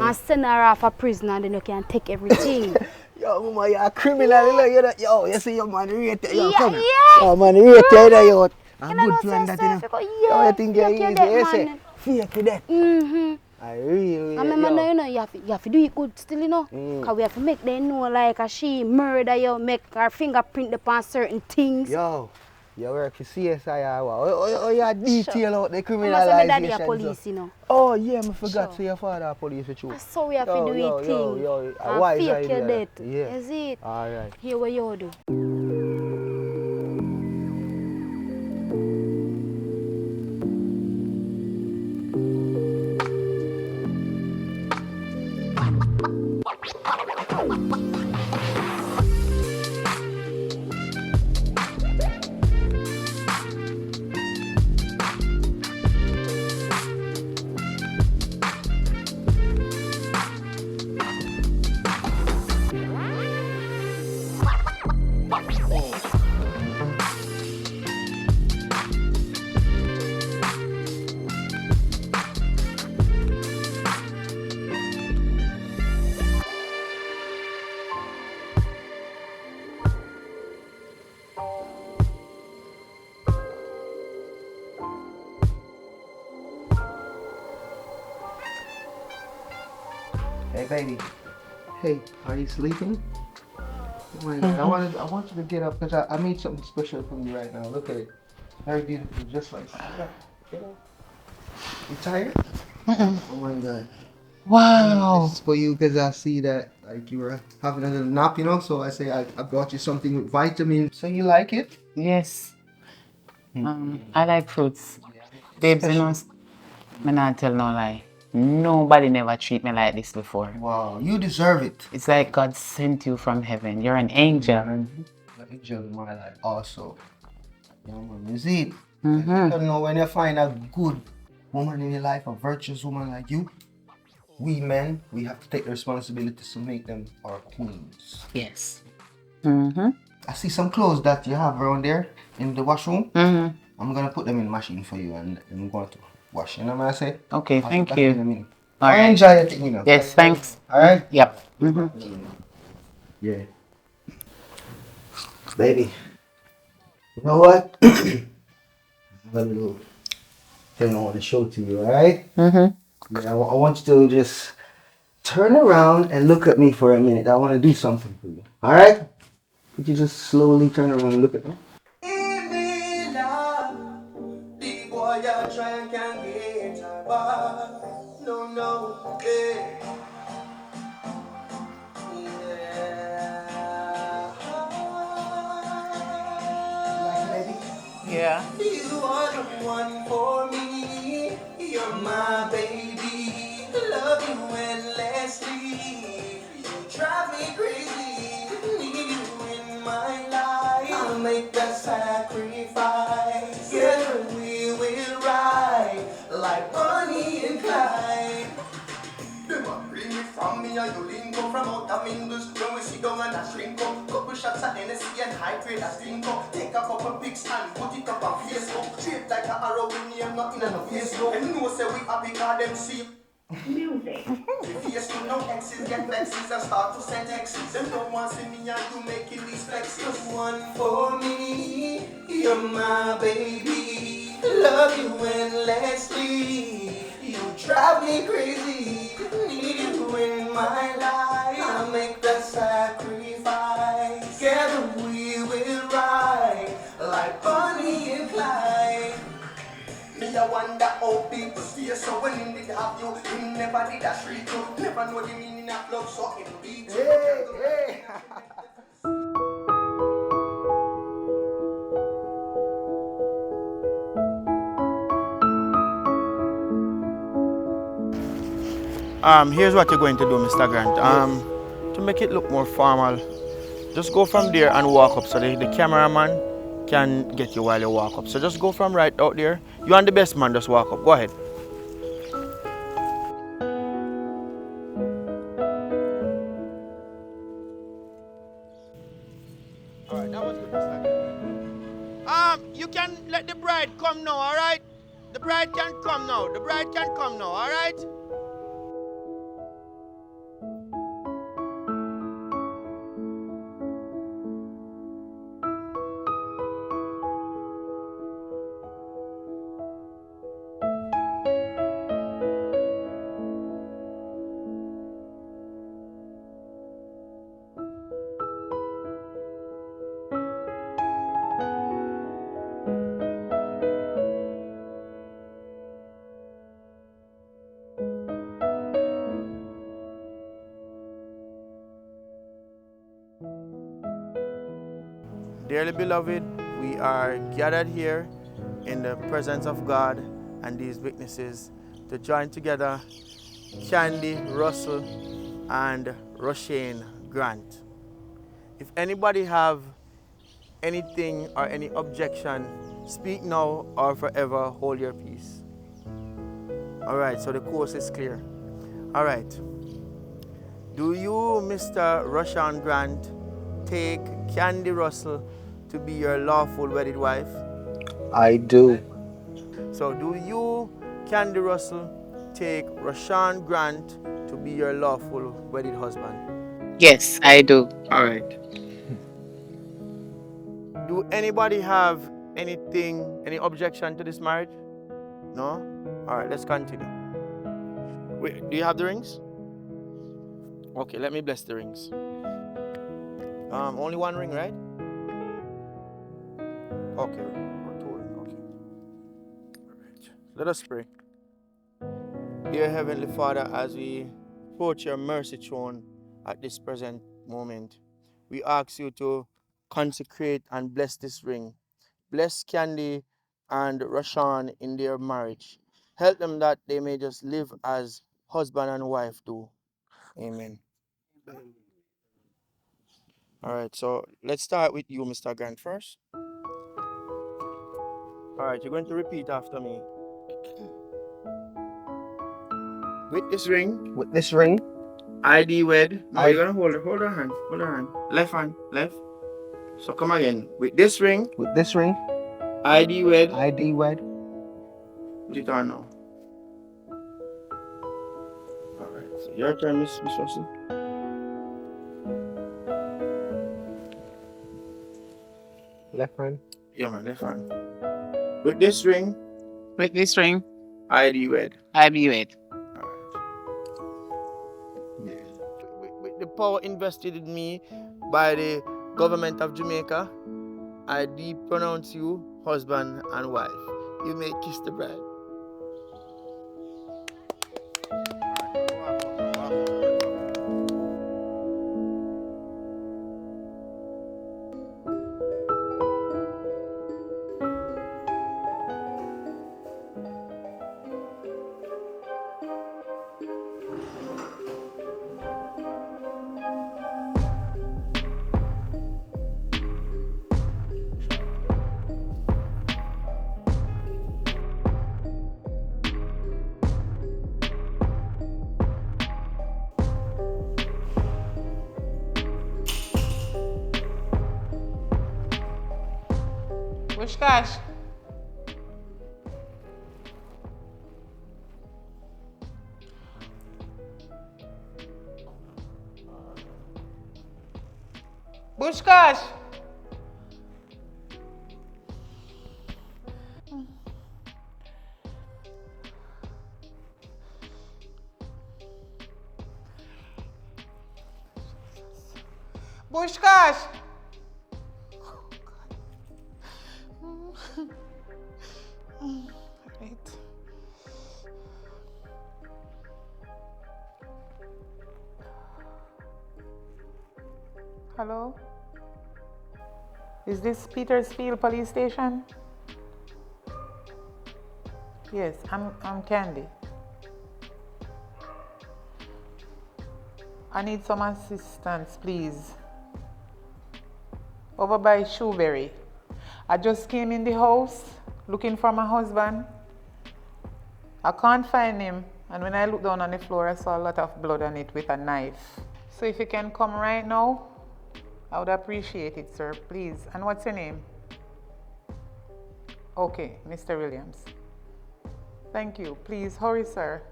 And send her off a prison and then you can take everything. Yo, mama, you're a criminal, you know. Yo, you see your man rate you. Yo, Yeah, come. yeah. Yo, man rate you, yo. A You know, good no plan that, you know. sense, you Yo, yeah, you think you're fake your easy, debt, you say. man. Fake your debt. Mm-hmm. I really, I remember yo. now, you know, you have to do it good still, you know. Because we have to make them know like a she murder you, make her fingerprint upon certain things. Yo, you work for CSI or what? Oh, you detail out the Remember say my daddy a criminalization. police, you know. Oh, yeah, I forgot. Sure. So your father a police with you. That's how we have to do it thing. Yo. And Why is fake your idea? debt. Yeah. Is it? Alright. Here what you do. Hey, baby. Hey, are you sleeping? Oh my God. I want you to get up because I made something special for you right now. Look at it. Very beautiful, just like that. Get up. You tired? Oh my God. Wow. This is for you because I see that like you were having a little nap, you know. So I say I brought you something with vitamins. So you like it? Yes. I like fruits. Babes, you know, me not tell no lie. Nobody never treat me like this before. Wow, you deserve it. It's like God sent you from heaven. You're an angel. An angel in my life also. Yeah, man, you see it? You don't know when you find a good woman in your life, a virtuous woman like you, we men, we have to take the responsibility to make them our queens. Yes. I see some clothes that you have around there in the washroom. I'm gonna put them in the machine for you and I'm going to wash. You know what I say? Okay, I'll thank be back in a you. minute. All I right. enjoy it, you know. Yes, thanks. Alright? Yep. Yeah. Baby. You know what? I have a little thing I want to show to you, alright? Yeah, I want you to just turn around and look at me for a minute. I want to do something for you. Alright? Could you just slowly turn around and look at me? The boy I try and can't get her back. No, yeah. Like baby? Yeah. You are the one for me. You're my baby. Love you endlessly. You drive me crazy. Need you in my life. I'll make the sacrifice. Together we will ride like Bonnie and Clyde. mingles. When we sit down and a shrink up. Couple shots of Hennessy and hydrate a drink up. Take a couple pics and put it up on Facebook. Straight like a arrow in here, nothing on the Facebook. And know say we happy cause them see. Music. If you see no exes get vexes and start to send exes. Them don't want to see me and you making these flexes. One for me, you're my baby. Love you endlessly. You drive me crazy. Need you in my life. I'll make the sacrifice. Together we will ride like Bonnie and Clyde. Me a wonder how people stay so when him did have you, him never did a street you. Never know the meaning of love, so him beat you. Hey. Here's what you're going to do, Mr. Grant. To make it look more formal, just go from there and walk up so the cameraman can get you while you walk up. So just go from right out there. You and the best man just walk up. Go ahead. Alright, that was good, Mr. Grant. You can let the bride come now, alright? The bride can come now. The bride can come now, alright? Dearly beloved, we are gathered here in the presence of God and these witnesses to join together Candy Russell and Roshane Grant. If anybody have anything or any objection, speak now or forever hold your peace. All right, so the course is clear. All right. Do you, Mr. Roshane Grant, take Candy Russell to be your lawful wedded wife? I do. So do you, Candy Russell, take Roshane Grant to be your lawful wedded husband? Yes, I do. All right. Do anybody have any objection to this marriage? No? All right, let's continue. Wait, do you have the rings? Okay, let me bless the rings. Only one ring, right? Okay, or two rings, okay. All right. Let us pray. Dear Heavenly Father, as we approach your mercy throne at this present moment, we ask you to consecrate and bless this ring. Bless Candy and Roshane in their marriage. Help them that they may just live as husband and wife do. Amen. All right, so let's start with you, Mr. Grant, first. All right, you're going to repeat after me. With this ring, With this ring, I thee wed. No, you're gonna hold her hand. Hold her hand. Left hand, left. So come again. With this ring, I thee wed. Put it on now. All right. So your turn, Miss Russell. Left hand. Yeah, man, left hand. With this ring, I thee wed. I be wed. With the power invested in me by the government of Jamaica, I do pronounce you husband and wife. You may kiss the bride. Bushkash. Bushkash. Bushkash. Right. Hello? Is this Petersfield Police Station? Yes, I'm Candy. I need some assistance, please. Over by Shoeberry. I just came in the house looking for my husband. I can't find him, and when I looked down on the floor, I saw a lot of blood on it with a knife. So if you can come right now, I would appreciate it, sir, please. And what's your name? Okay, Mr. Williams. Thank you. Please hurry, sir.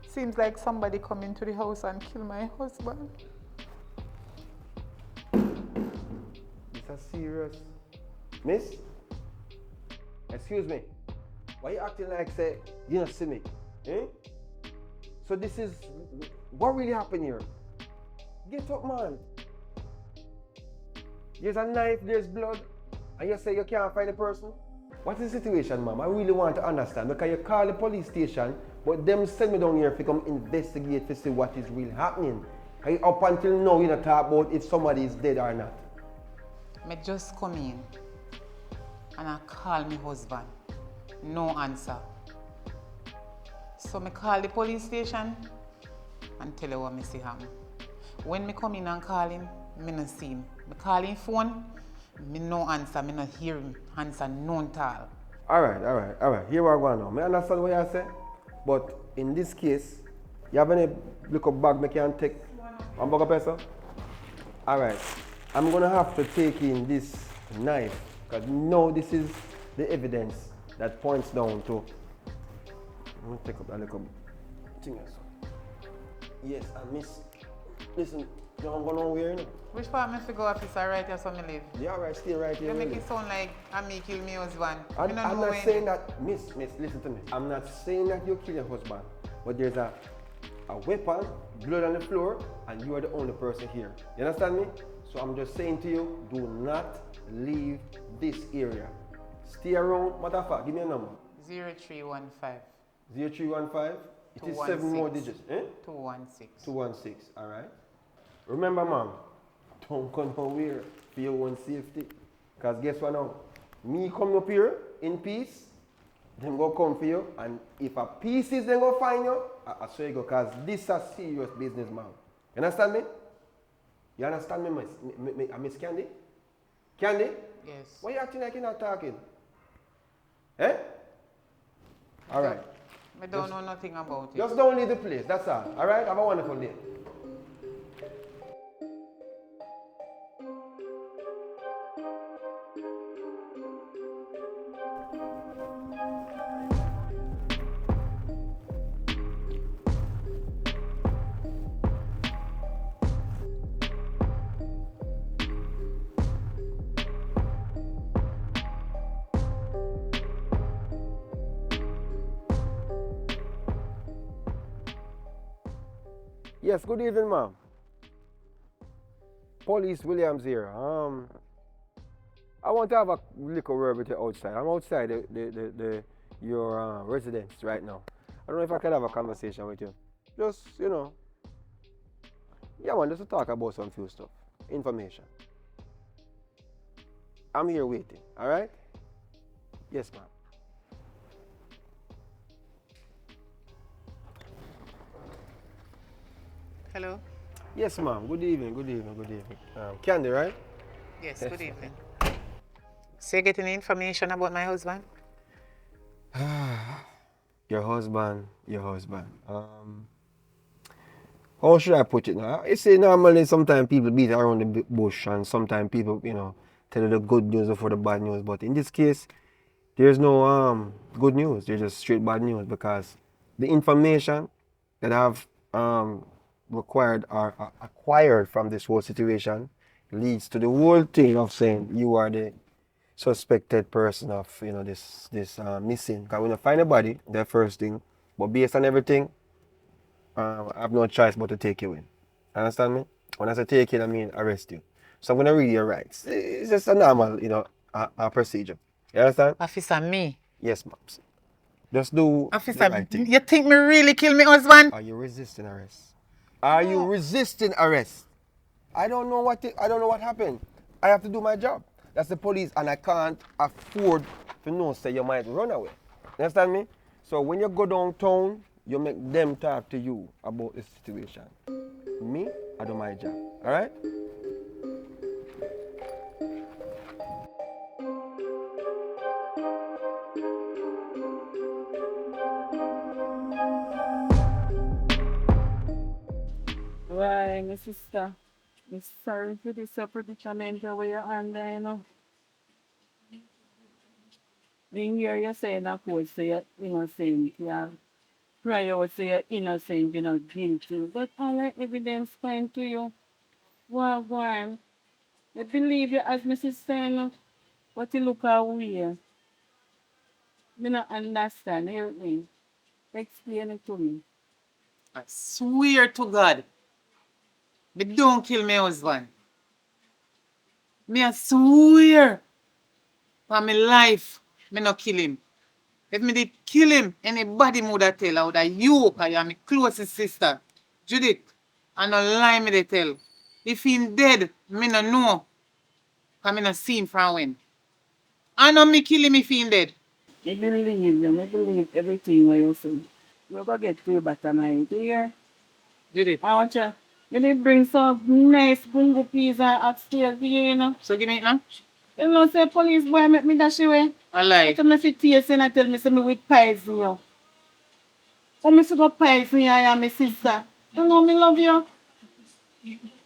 Seems like somebody come into the house and kill my husband. This is serious. Miss? Excuse me. Why you acting like say you don't see me? Eh? So this is what really happened here? Get up, man. There's a knife, there's blood, and you say you can't find the person? What is the situation, ma'am? I really want to understand because you call the police station, but them send me down here to come investigate to see what is really happening. And up until now, you don't talk about if somebody is dead or not. Me just come in and I call my husband. No answer. So me call the police station and tell her what me see him. When me come in and call him, me no see him. Me call him phone, me no answer, me no hear him answer none at all. Alright. Here we go now. I understand what you say, but in this case, you have any look up bag me can take? Hamburger peso? Alright. I'm gonna have to take in this knife, because now this is the evidence that points down to. I'm gonna take up that little thing. Yes, I miss. Listen, you don't go nowhere, you know. Which part me fi go officer right here so me live? Yeah, alright, stay right here. You make really. it sound like I me kill me husband. I'm Me no not know when. saying that, miss, listen to me. I'm not saying that you kill your husband, but there's a weapon, blood on the floor, and you are the only person here. You understand me? So I'm just saying to you, do not leave this area. Stay around, matter of fact, give me a number. 0315 0315. It is 7 more digits. 216. 216, alright? Remember, ma'am, don't come nowhere for your own safety. Because guess what now? Me come up here in peace, them go come for you, and if a piece is then go find you, I swear you go, because this is a serious business, ma'am. You understand me? You understand me, Miss Candy? Candy? Yes. Why you acting like you're not talking? Eh? Alright. I don't know nothing about it. Just don't leave the place, that's all. Alright? Have a wonderful day. Yes, good evening, ma'am. Police Williams here. I want to have a little word with you outside. I'm outside your residence right now. I don't know if I can have a conversation with you. Just, you know, yeah, man, just to talk about some few stuff, information. I'm here waiting, all right? Yes, ma'am. Hello? Yes, ma'am. Good evening. Candy, right? Yes, good evening. So you getting information about my husband? Your husband. How should I put it now? You see, normally sometimes people beat around the bush and sometimes people, you know, tell you the good news before the bad news. But in this case, there's no good news. There's just straight bad news because the information that I've required or acquired from this whole situation leads to the whole thing of saying you are the suspected person of this missing. Because when you find a body, the first thing, but based on everything, I have no choice but to take you in. Understand me? When I say take in, I mean arrest you. So I'm gonna read your rights. It's just a normal, a procedure. You understand? Officer, me. Yes, ma'am. Just do the Officer, right thing. you think me really kill me husband? Are you resisting arrest? Are you resisting arrest? I don't know what happened. I have to do my job. That's the police, and I can't afford to know say you might run away. You understand me? So when you go downtown, you make them talk to you about the situation. Me, I do my job. Alright? Why, my sister? I'm sorry for this predicament where you're under, you know. When hear you saying that court say you're innocent, yeah. Prior would say you're innocent, you're not guilty. But all the evidence point to you. Well, go. I believe you as my sister, you know. But you look away. Me not understand. Hear me. Explain it to me. I swear to God, me don't kill my husband. Me I swear for my life, me no kill him. If me did kill him, anybody would have tell. I would have you, because you are my closest sister. Judith, I no lie me they tell. If he dead, me no know. Because me no see him from when. I know me kill him if he dead. I believe you. I believe everything what you say. We're going to get to your bottom line. Do you hear? Judith, I want you. You need bring some nice bungo peas and upstairs here, you know. so give me it now. You know, say police boy make me dash away. I lie. Tell me if taste and tell me say me with pies in you. Oh, me go pies in you and my sister. You know me love you.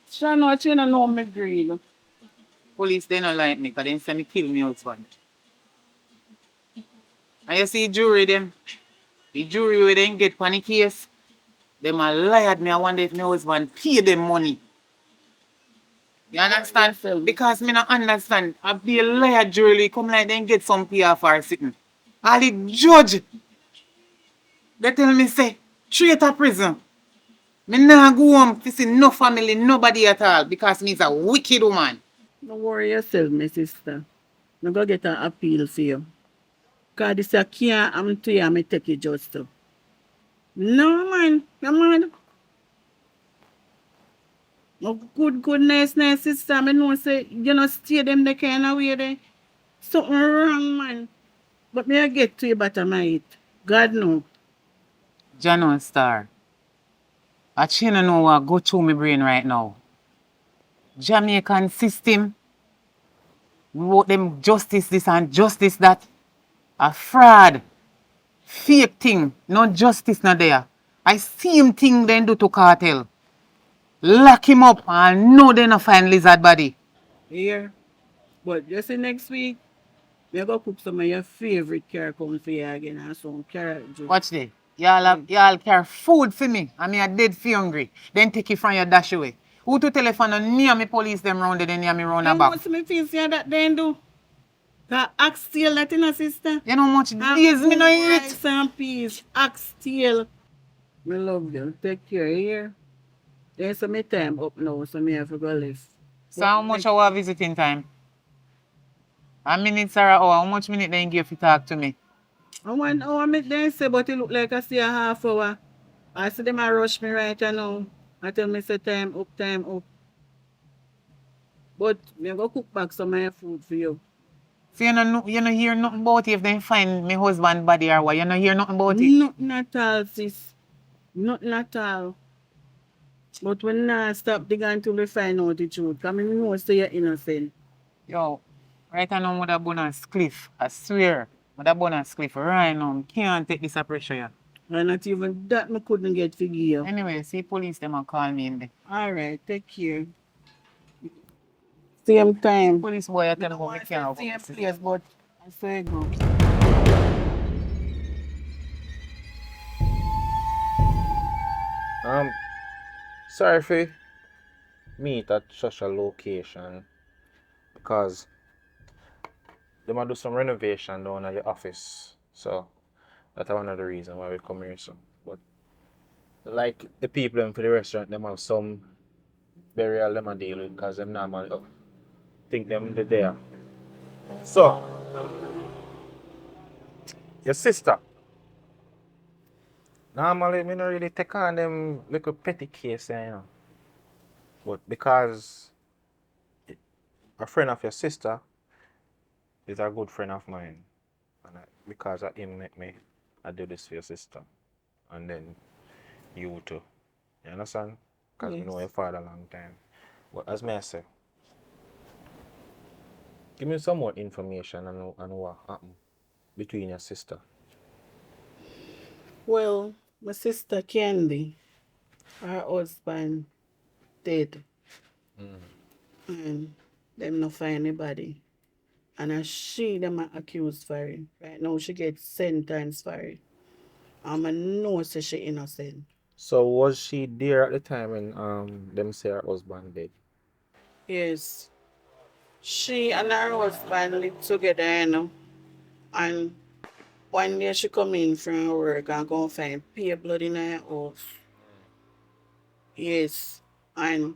Sure know you don't know me greed. Police, they don't like me because they say me kill me husband. And you see jury them. The jury where they get on the case, them a lie at me. I wonder if my husband pay them money. You understand? Yes, Because me not understand. I be a liar jury come like they get some PR for sitting. All the judge, they tell me say, straight to prison. Me nah go home to see no family, nobody at all, because me is a wicked woman. Don't worry yourself, my sister. I'm going to get an appeal for you. Because this a can't happen to you and me take it just to. No, man. Come on. No good, nice sister. I know say, you know, stay them the kind of way there. Something wrong, man. But me I get to you bottom of it. God know. Jano Star, I don't know what go through my brain right now. Jamaican system, what them justice this and justice that. A fraud, fake thing, no justice not there. I same thing then do to cartel. Lock him up and know they not find lizard body. Here. But just see next week, we go cook some of your favorite carrot corn for you again and some carrot juice. Watch this. Y'all carry food for me. I mean I dead feel hungry. Then take it from your dash away. Who to telephone and near me police them round then near me round I back. know some things here that they do. That oxtail that in a sister. You know how much days me no eat? Rice and peas, oxtail. Me love you. Take care here. There's some time up now, so me have to go live. So how much our visiting time? A minute or an hour? How much minute they give to talk to me? I want hour me then say, but it look like I see a half hour. I see them a rush me right now. I tell me say time up, time up. But me go cook back some of your food for you. So you no hear nothing about it if they find my husband body or what? You no hear nothing about it? Nothing at all, sis. Nothing at all. But we not stop digging until we find out the truth. Because I know say you're innocent. Yo, right now I'm with a bonus cliff. I swear. With a bonus cliff right now. I can't take this pressure here. And not even that me couldn't get to give you. Anyway, see police them and call me in there. Alright, take care. same time. Police boy, I tell I him we want can't the same go. place, but I say go. Sorry for meet at such a location because they might do some renovation down at your office. So that's one of the reasons why we come here. So, but like the people in for the restaurant, them have some burial them a deal with because them normally think them the there. So your sister. Normally, me not really take on them little petty case, But because a friend of your sister is a good friend of mine, and because of him make me I do this for your sister, and then you too. You understand? Because we know Yes. your father a long time. But as me I say, give me some more information on what happened between your sister. Well, my sister Candy, her husband dead, and them not find anybody. And she them are accused for it. Right now she gets sentenced for it. I know say she innocent. So was she there at the time when them say her husband dead? Yes. She and her husband live together. And one day she come in from work and go find pure blood in her house. Yes. And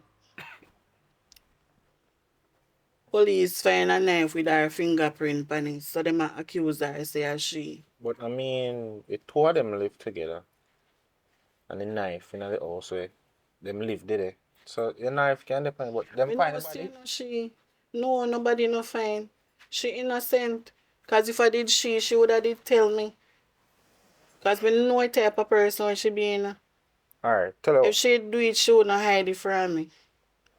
police find a knife with her fingerprint on it. So them a accuse her say as she. But I mean, the two of them live together, and the knife in the house where them live, did they? So the knife can depend, but them Me find know the say body. no she. No, nobody no find. She innocent. Cause if I did she would have did tell me. Cause me know what type of person she be in. All right, tell her. If she do it, she would not hide it from me.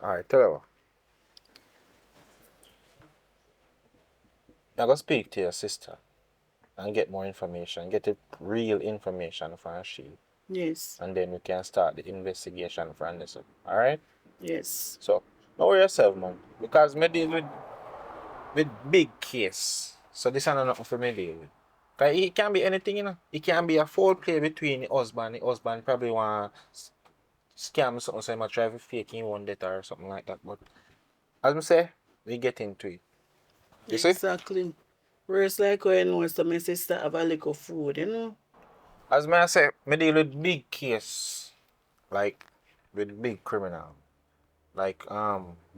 All right, tell her. I'm gonna speak to your sister and get more information, get the real information from she, Yes. and then we can start the investigation from this. All right. Yes. So, don't worry yourself, man, because me deal with big case. So this is not nothing for me deal with. Cause it can be anything. It can be a foul play between the husband. The husband probably want scam something, so he might try to fake him one debt or something like that. But as I say, we get into it. You see? Exactly. Worse like when know so my sister have a little food. As I say, me deal with big case, like with big criminal, like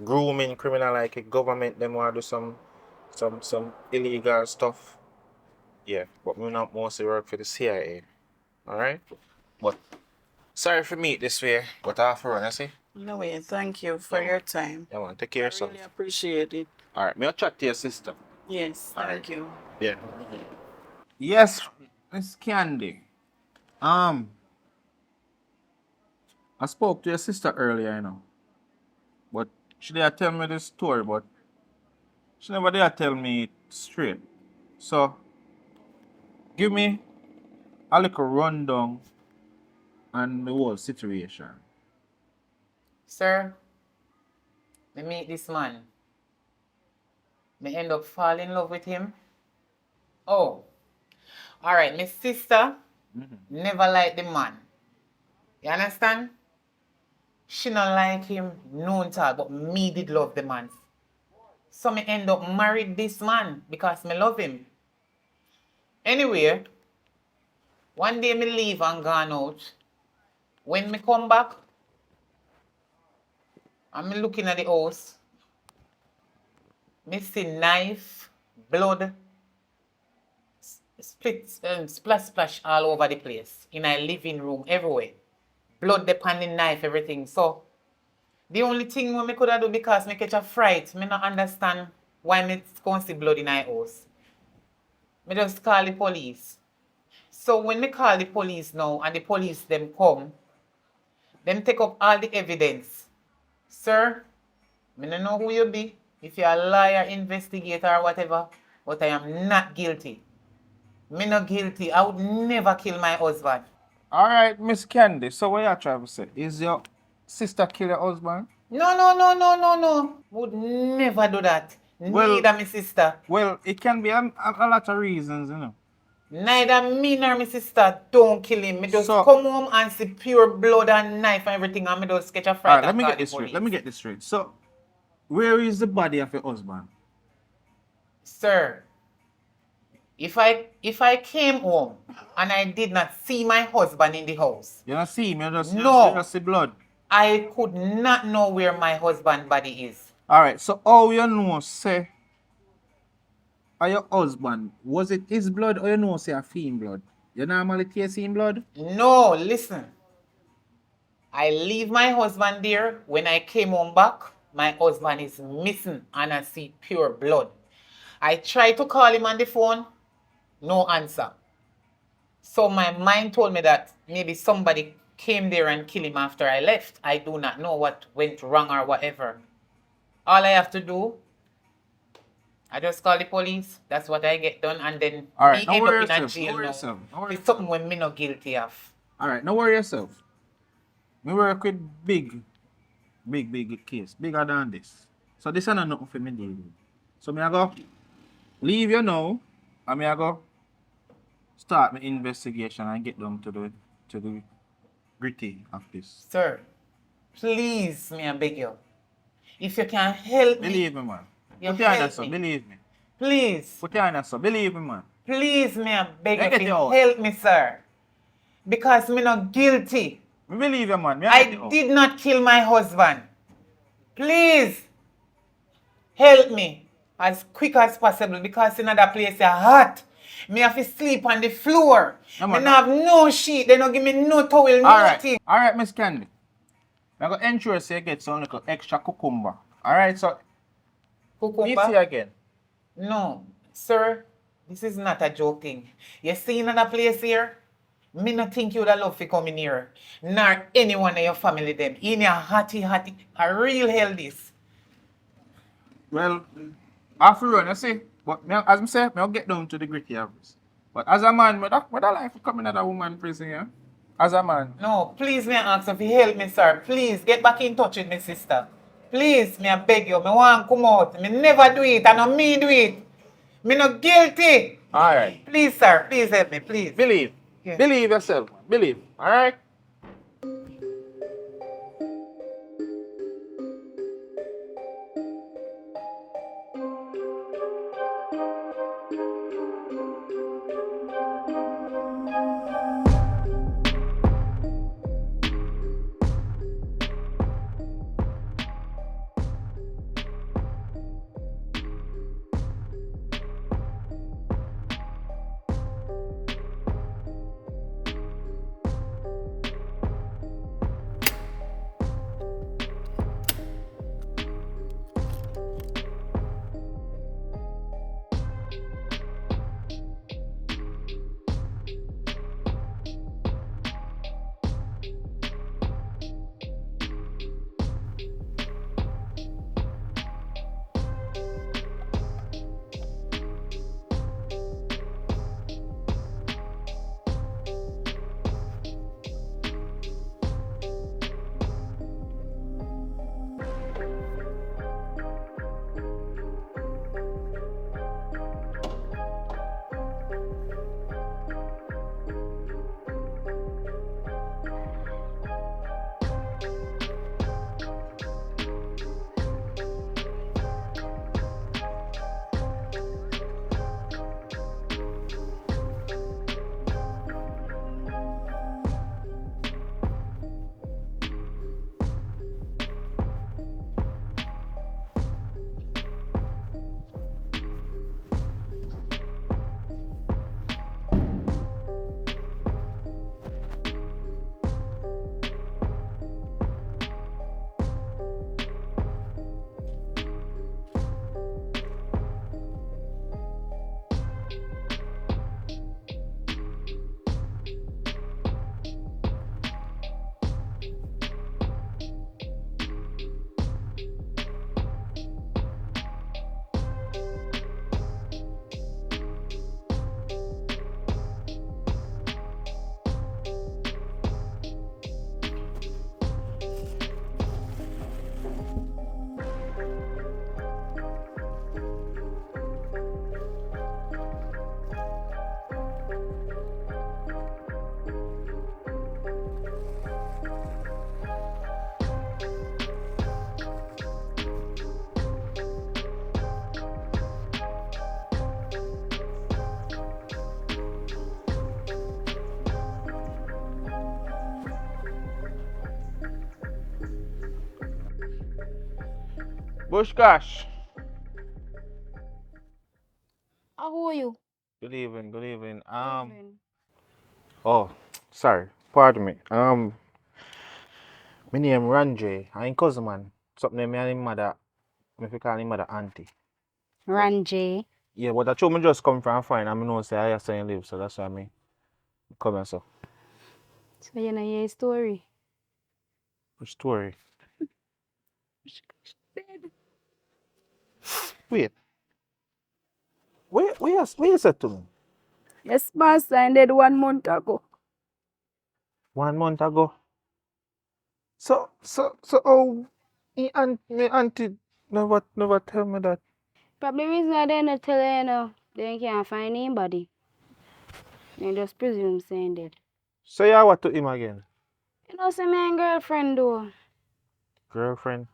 grooming criminal, like a government them want to do some illegal stuff. Yeah, but we not mostly work for the CIA. All right. But sorry for me this way, but I have to run. You see? No way, thank you for your time. Yeah, man. Take care of I yourself. really appreciate it. All right. Me I'll chat to your sister. Yes, All thank right. you. Yeah. Yes, Miss Candy. Um, I spoke to your sister earlier, but she did tell me this story, but she never did tell me it straight. So, give me a little rundown on the whole situation. Sir, me meet this man. Me end up fall in love with him. Oh, alright, my sister never liked the man. You understand? She not like him, no at all, but me did love the man. So me end up married this man because me love him. Anyway, one day me leave and gone out. When me come back, and me looking at the house, me see knife, blood, split, splash all over the place. In our living room, everywhere. Blood upon the knife, everything. So, the only thing what me could have do because me catch a fright, me not understand why me can't see blood in our house. Me just call the police. So when me call the police now and the police them come, them take up all the evidence. Sir, me don't know who you be, if you're a liar, investigator or whatever, but I am not guilty. Me not guilty. I would never kill my husband. All right, Miss Candy. So what you trying to say? Is your sister kill your husband? No. Would never do that. Well- Neither my sister. Well, it can be a lot of reasons, you know. Neither me nor my sister don't kill him. Me just So- come home and see pure blood and knife and everything and me just catch a fright Alright, let and me call get the this straight. police. Let me get this straight. So, where is the body of your husband? Sir, if I came home and I did not see my husband in the house, You don't see him, No. you just see blood. I could not know where my husband's body is. Alright, so how you know, say, are your husband, was it his blood or you know, say, a fiend blood? You normally taste him blood? No, listen. I leave my husband there. When I came home back, my husband is missing and I see pure blood. I tried to call him on the phone, no answer. So my mind told me that maybe somebody came there and killed him after I left. I do not know what went wrong or whatever. All I have to do, I just call the police. That's what I get done, and then Alright, me don't end worry up in a yourself. jail Don't worry now. yourself. Don't worry It's something when me not guilty of. Alright, don't worry yourself. We work with big case. Bigger than this. So this is not nothing for me deal with. So me I go leave you now, and me I go start my investigation and get down to the gritty of this. Sir, please, me I beg you. If you can help me, Believe me, man. You Put your hand help up, sir. me. Believe me. please, Put your hand up, sir. Believe me, man. please, me I beg Let you get to you out. help me, sir. Because me not guilty. Me believe you, man. Me I get you out. did not kill my husband. Please, help me as quick as possible because in other place is hot. Me have to sleep on the floor. No, Me man, not have no sheet. They don't give me no towel, nothing. Alright, Miss Candy. I'm going to ensure say you get some little extra cucumber. Alright, so meet you Cucumber? again. No, sir, this is not a joke thing. You see another place here? Me not think you would have love to come in here. Nor anyone in your family them. In your hotty, a real hell this. Well, after run, you see. But me, as I say, I'll get down to the gritty of this. But as a man, I don't like coming at a woman prison, yeah? As a man. No, please me I ask if you help me, sir. Please get back in touch with my sister. Please, me I beg you. Me want to come out. Me never do it. I know me do it. Me not guilty. Alright. Please, sir. Please help me. Please. Believe. Yeah. Believe yourself, man. Believe. Alright? Bush Cash. Who are you? Good evening, good evening. Evening. Oh, sorry. Pardon me. My name Ranjay. I'm cousin man. Something me and him mother. Me fi call him mother auntie. Ranjay. Yeah, but I told me just come from fine and I know say I have to live, so that's why me come here so. So you know your story. Which story? Wait. Where you said to me? Yes, master, I did 1 month ago. 1 month ago. So oh me auntie never tell me that. Probably reason I didn't tell you, they can't find anybody. They just presume saying that. So yeah, what to him again? Say me and girlfriend though. Girlfriend.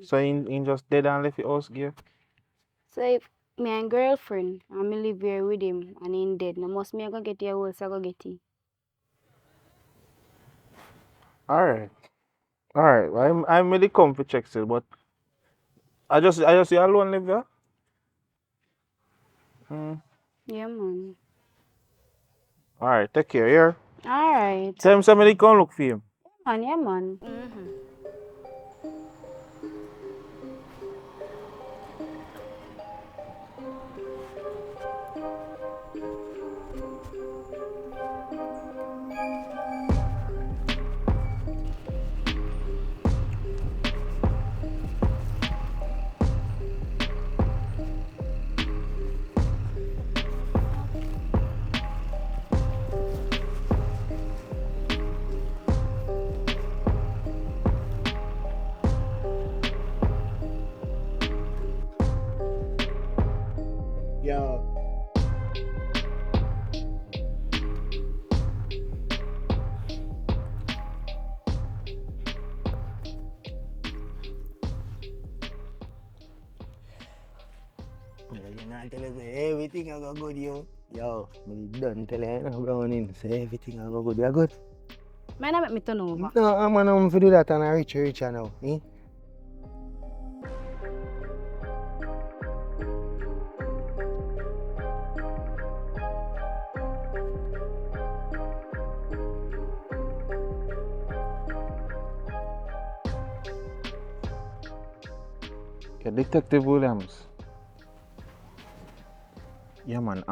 So he just dead and left the house give? So if me and girlfriend and me live here with him and he dead, now must me go get your house, I go get it. Alright. I'm really come to check still, but I just you alone live there? Yeah, man. Alright, take care, yeah? Alright. Tell him somebody come look for him. Yeah, man. Yo. Everything I go good, yo. Yo, me done tell you, I'm going in. Say everything I go good. You good? Man, I make me turn over. No, I'm gonna do that and I reach now. Eh? Yeah, Detective Williams. Yeah man,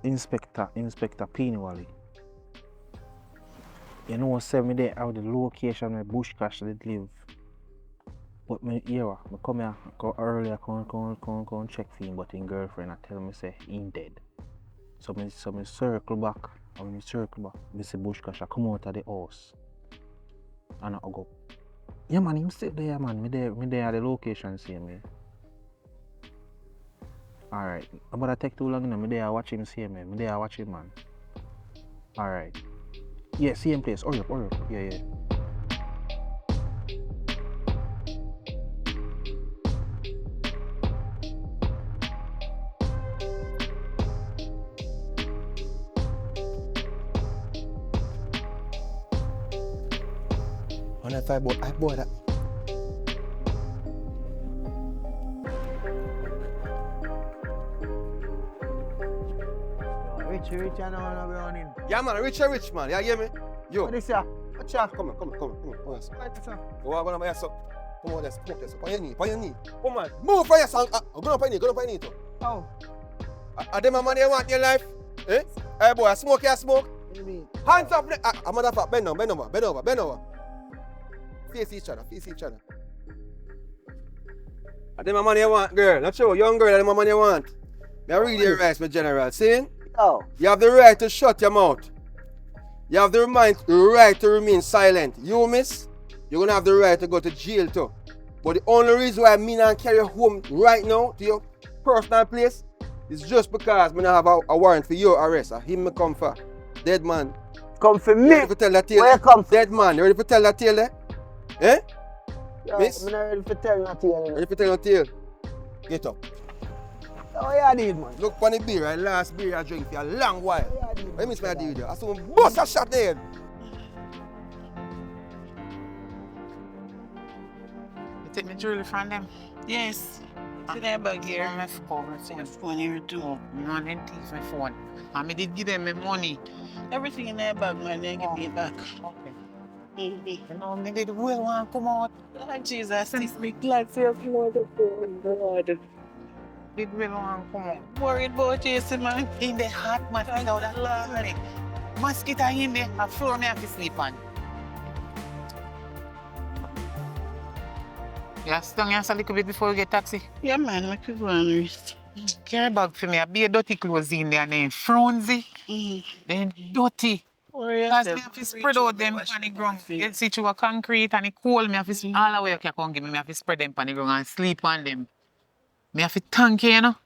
Inspector Peenwally. You know what said me there out the location where Bush Cash did live. But me here, I come here, go earlier, come check for him, but his girlfriend I tell me say he dead. So me circle back, and when me circle back, me see Bush Cash I come out of the house. And I go. Yeah man, him still there man, me there at the location see me. Alright, but I take too long, me there watch him see me. Me there watch him man. Alright. Yeah, same place. Hurry up. Yeah. On that five boy, I bought that. Rich, I know I'm running. Yeah, man, rich, man. You hear me? Yo. What is that? What's that? Come on. What is that? Oh, I'm gonna buy some. Come on, let's smoke this. On your knee. Come on, move for your song. Go on, your knee. Too. Oh. Are them a man you want in your life? Eh? Hey boy, I smoke. What do you mean? Hands up. I'm gonna fuck. Bend over. Face each other. Are them a man you want, girl? Not sure, young girl, are them a man you want? Now read your rights, my general. See? Oh. You have the right to shut your mouth. You have the right to remain silent. You miss, you're gonna have the right to go to jail too. But the only reason why me not carry you home right now to your personal place is just because me not have a warrant for your arrest. Him me come for. Dead man. Come for me. You ready to tell that tale? Where you come from? Dead man, you ready to tell that tale there? Eh? Yo, Miss? I'm not ready to tell nothing. Ready to tell that tale? Get up. Oh, yeah, I did, man. Look for the beer, right? Last beer I drink for a long while. What miss me I did? I saw bust a shot there. You take me jewelry from them. Yes. See that bag here? My phone. See the phone here too. Oh, man, them thief my phone. And me did give them my money. Everything in that bag, man, they give me it back. Okay. Mm-hmm. You know, me did well want come out. Lord Jesus, this me glad for your blood, God. Did well want come out. Worried about you, see, man. In the hot mosquito that kill me. Mosquito in there, a floor me have to sleep on. You stung us a little bit before we get taxi. Yeah, man, make you go and rest. Carry bag for me. I be a dirty clothes in there and then frownzy. Then dirty. Worry Because me yourself. have to spread out them on the ground. Get see through a concrete and the cold. Me have to all the way you can come give me. Me have to spread them on the ground and sleep on them. Me have to thank you, you know.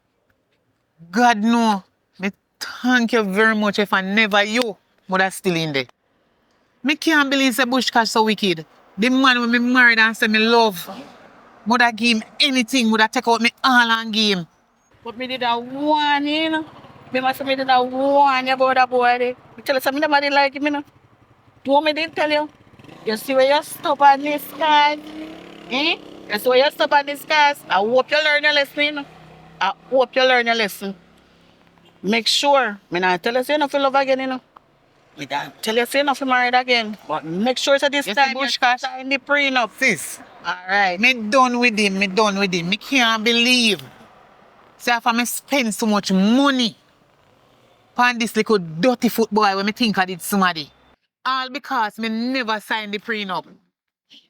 God know. Me thank you very much if I never you would have still in there. Me can't believe say Bushcash so wicked. The man when me married and say me love. Would have give him anything, would have take out me all and give him. But me did a warn you, you know. Me must me did a warn you about that boy there. Me tell you something nobody like him, you know. Do me did tell you. You see where you stop on this cars? Eh? You see where you stop on this cars? I hope you learn your lesson, you know. I hope you learn your lesson. Make sure. Me not tell you say enough love again, you know. Me not tell you say enough married again. But make sure that this You see time you Bushcash? sign the prenup. Sis, Alright. me done with him, me done with him. Me can't believe. Say if I spend so much money on this little dirty football when me think I did somebody. All because me never signed the prenup.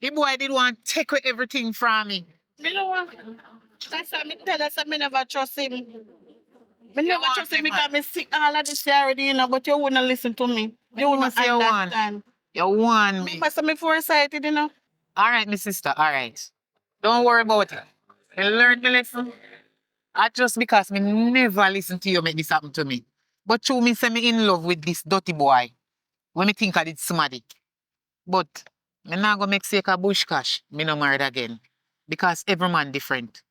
The boy did want to take away everything from me. Me know what? That's why me tell us I me never trust him. Me never want trust him him, because me see all of this already, you know, but you wouldn't listen to me. You wouldn't say you want. understand. You want me. Remember me foresighted, you know. All right, my sister, all right. Don't worry about it. I learned the lesson. I just because me never listen to you make this happen to me. But you me say me in love with this dirty boy. When me think I did somebody. But me not gonna make sake of Bushcash. Me no married again. Because every man different.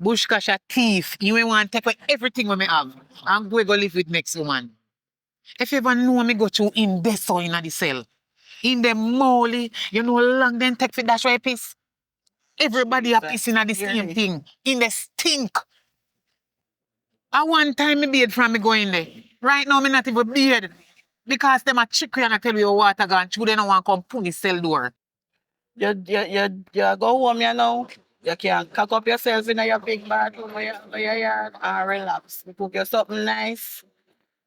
Bushcash a thief. You ain't want to take away everything when me have. And go live with next woman. If you ever know me go through in the so in the cell. In the molly, you know how long then take for dash away piss. Everybody a pissing at the same thing. In the stink. At one time me beard from me going there. Right now me not even beard. Because them a trick you and I tell you water gone through, they don't want to come pull the cell door. You go home, you know. You can cock up yourself in your big bathroom or your yard and relax. You cook you something nice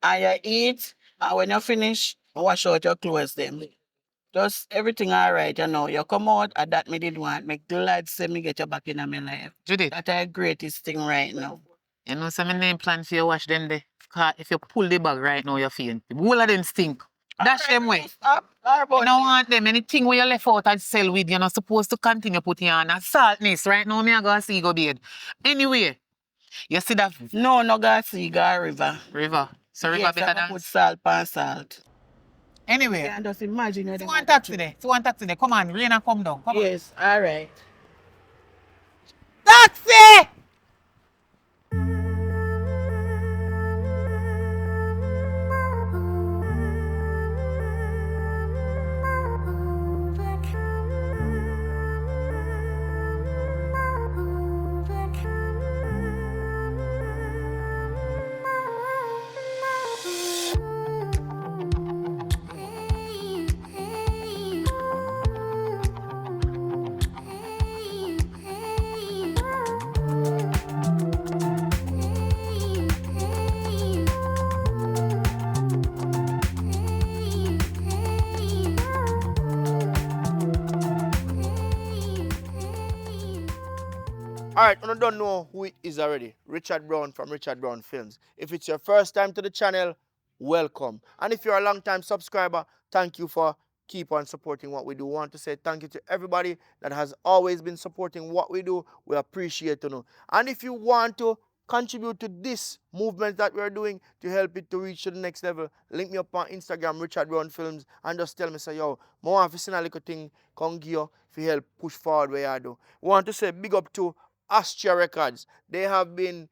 and you eat. And when you finish, wash out your clothes then. Just everything all right, you know. You come out and that me did want. Me glad say me get you back in my life. Judith. That's the greatest thing right now. You know some name plan for you wash them there. Cause if you pull the bag right now, you're feeling. The whole of them stink. Dash them way. Stop. You don't want them. Anything where you left out at sell with, you're not supposed to continue putting on a saltness. Right now, me I go see go beard. Anyway, you see that No, no go see, go river. river. So river Yes, better I than. put salt pan salt. Anyway, You can just imagine so one taxi there. So one taxi there. Come on, rain and come down. Come on. Yes, all right. Taxi! Alright, you don't know who it is already. Richard Brown from Richard Brown Films. If it's your first time to the channel, welcome. And if you're a long time subscriber, thank you for keep on supporting what we do. Want to say thank you to everybody that has always been supporting what we do. We appreciate you. And if you want to contribute to this movement that we're doing to help it to reach to the next level, link me up on Instagram, Richard Brown Films, and just tell me, say, yo, more of a little thing, come give you if you help push forward where I do. Want to say big up to Astra Records. They have been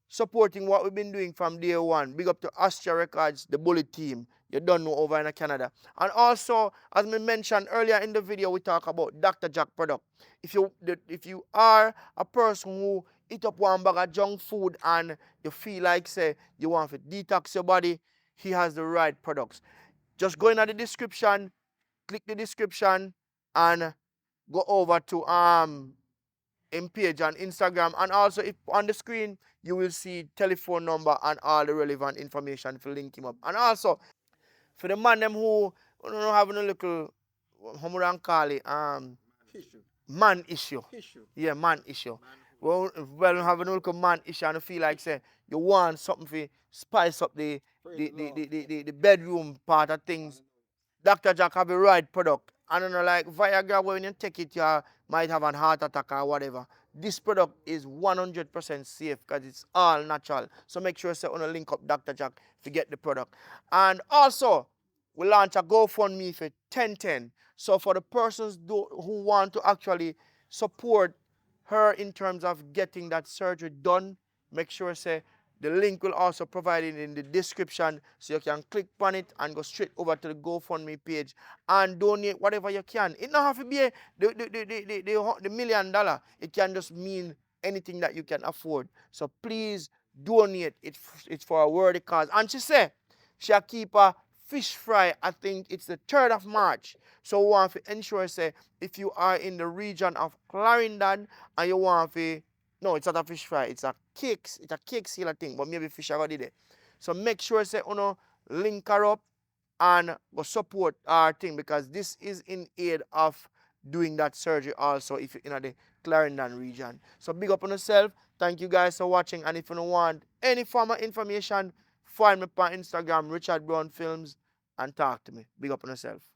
supporting what we've been doing from day one. Big up to Astra Records, the Bullet team. you don't know over in Canada. And also, as we mentioned earlier in the video, we talk about Dr. Jack product. If you are a person who eat up one bag of junk food and you feel like say you want to detox your body, he has the right products. Just go in at the description, click the description, and go over to in page on Instagram, and also if on the screen you will see telephone number and all the relevant information to link him up. And also for the man them who don't having a little how would I call it man issue. Yeah, man issue. Well, having a little man issue and feel like say you want something to spice up the bedroom part of things. Dr. Jack have the right product. I don't know, like Viagra, when you take it, you might have an heart attack or whatever. This product is 100% safe because it's all natural. So make sure you want to link up Dr. Jack to get the product. And also, we launch a GoFundMe for 1010. So for the persons who want to actually support her in terms of getting that surgery done, make sure say the link will also provide it in the description so you can click on it and go straight over to the GoFundMe page and donate whatever you can. It don't have to be the $1 million. It can just mean anything that you can afford. So please donate. It's for a worthy cause. And she said she'll keep a fish fry, I think it's the 3rd of March. So we want to ensure say if you are in the region of Clarendon and you want to no, it's not a fish fry. It's a cake sealer thing, but maybe fish already there. So make sure say link her up and go support our thing because this is in aid of doing that surgery also if you're in the Clarendon region. So big up on yourself. Thank you guys for watching. And if you want any form of information, find me on Instagram, Richard Brown Films, and talk to me. Big up on yourself.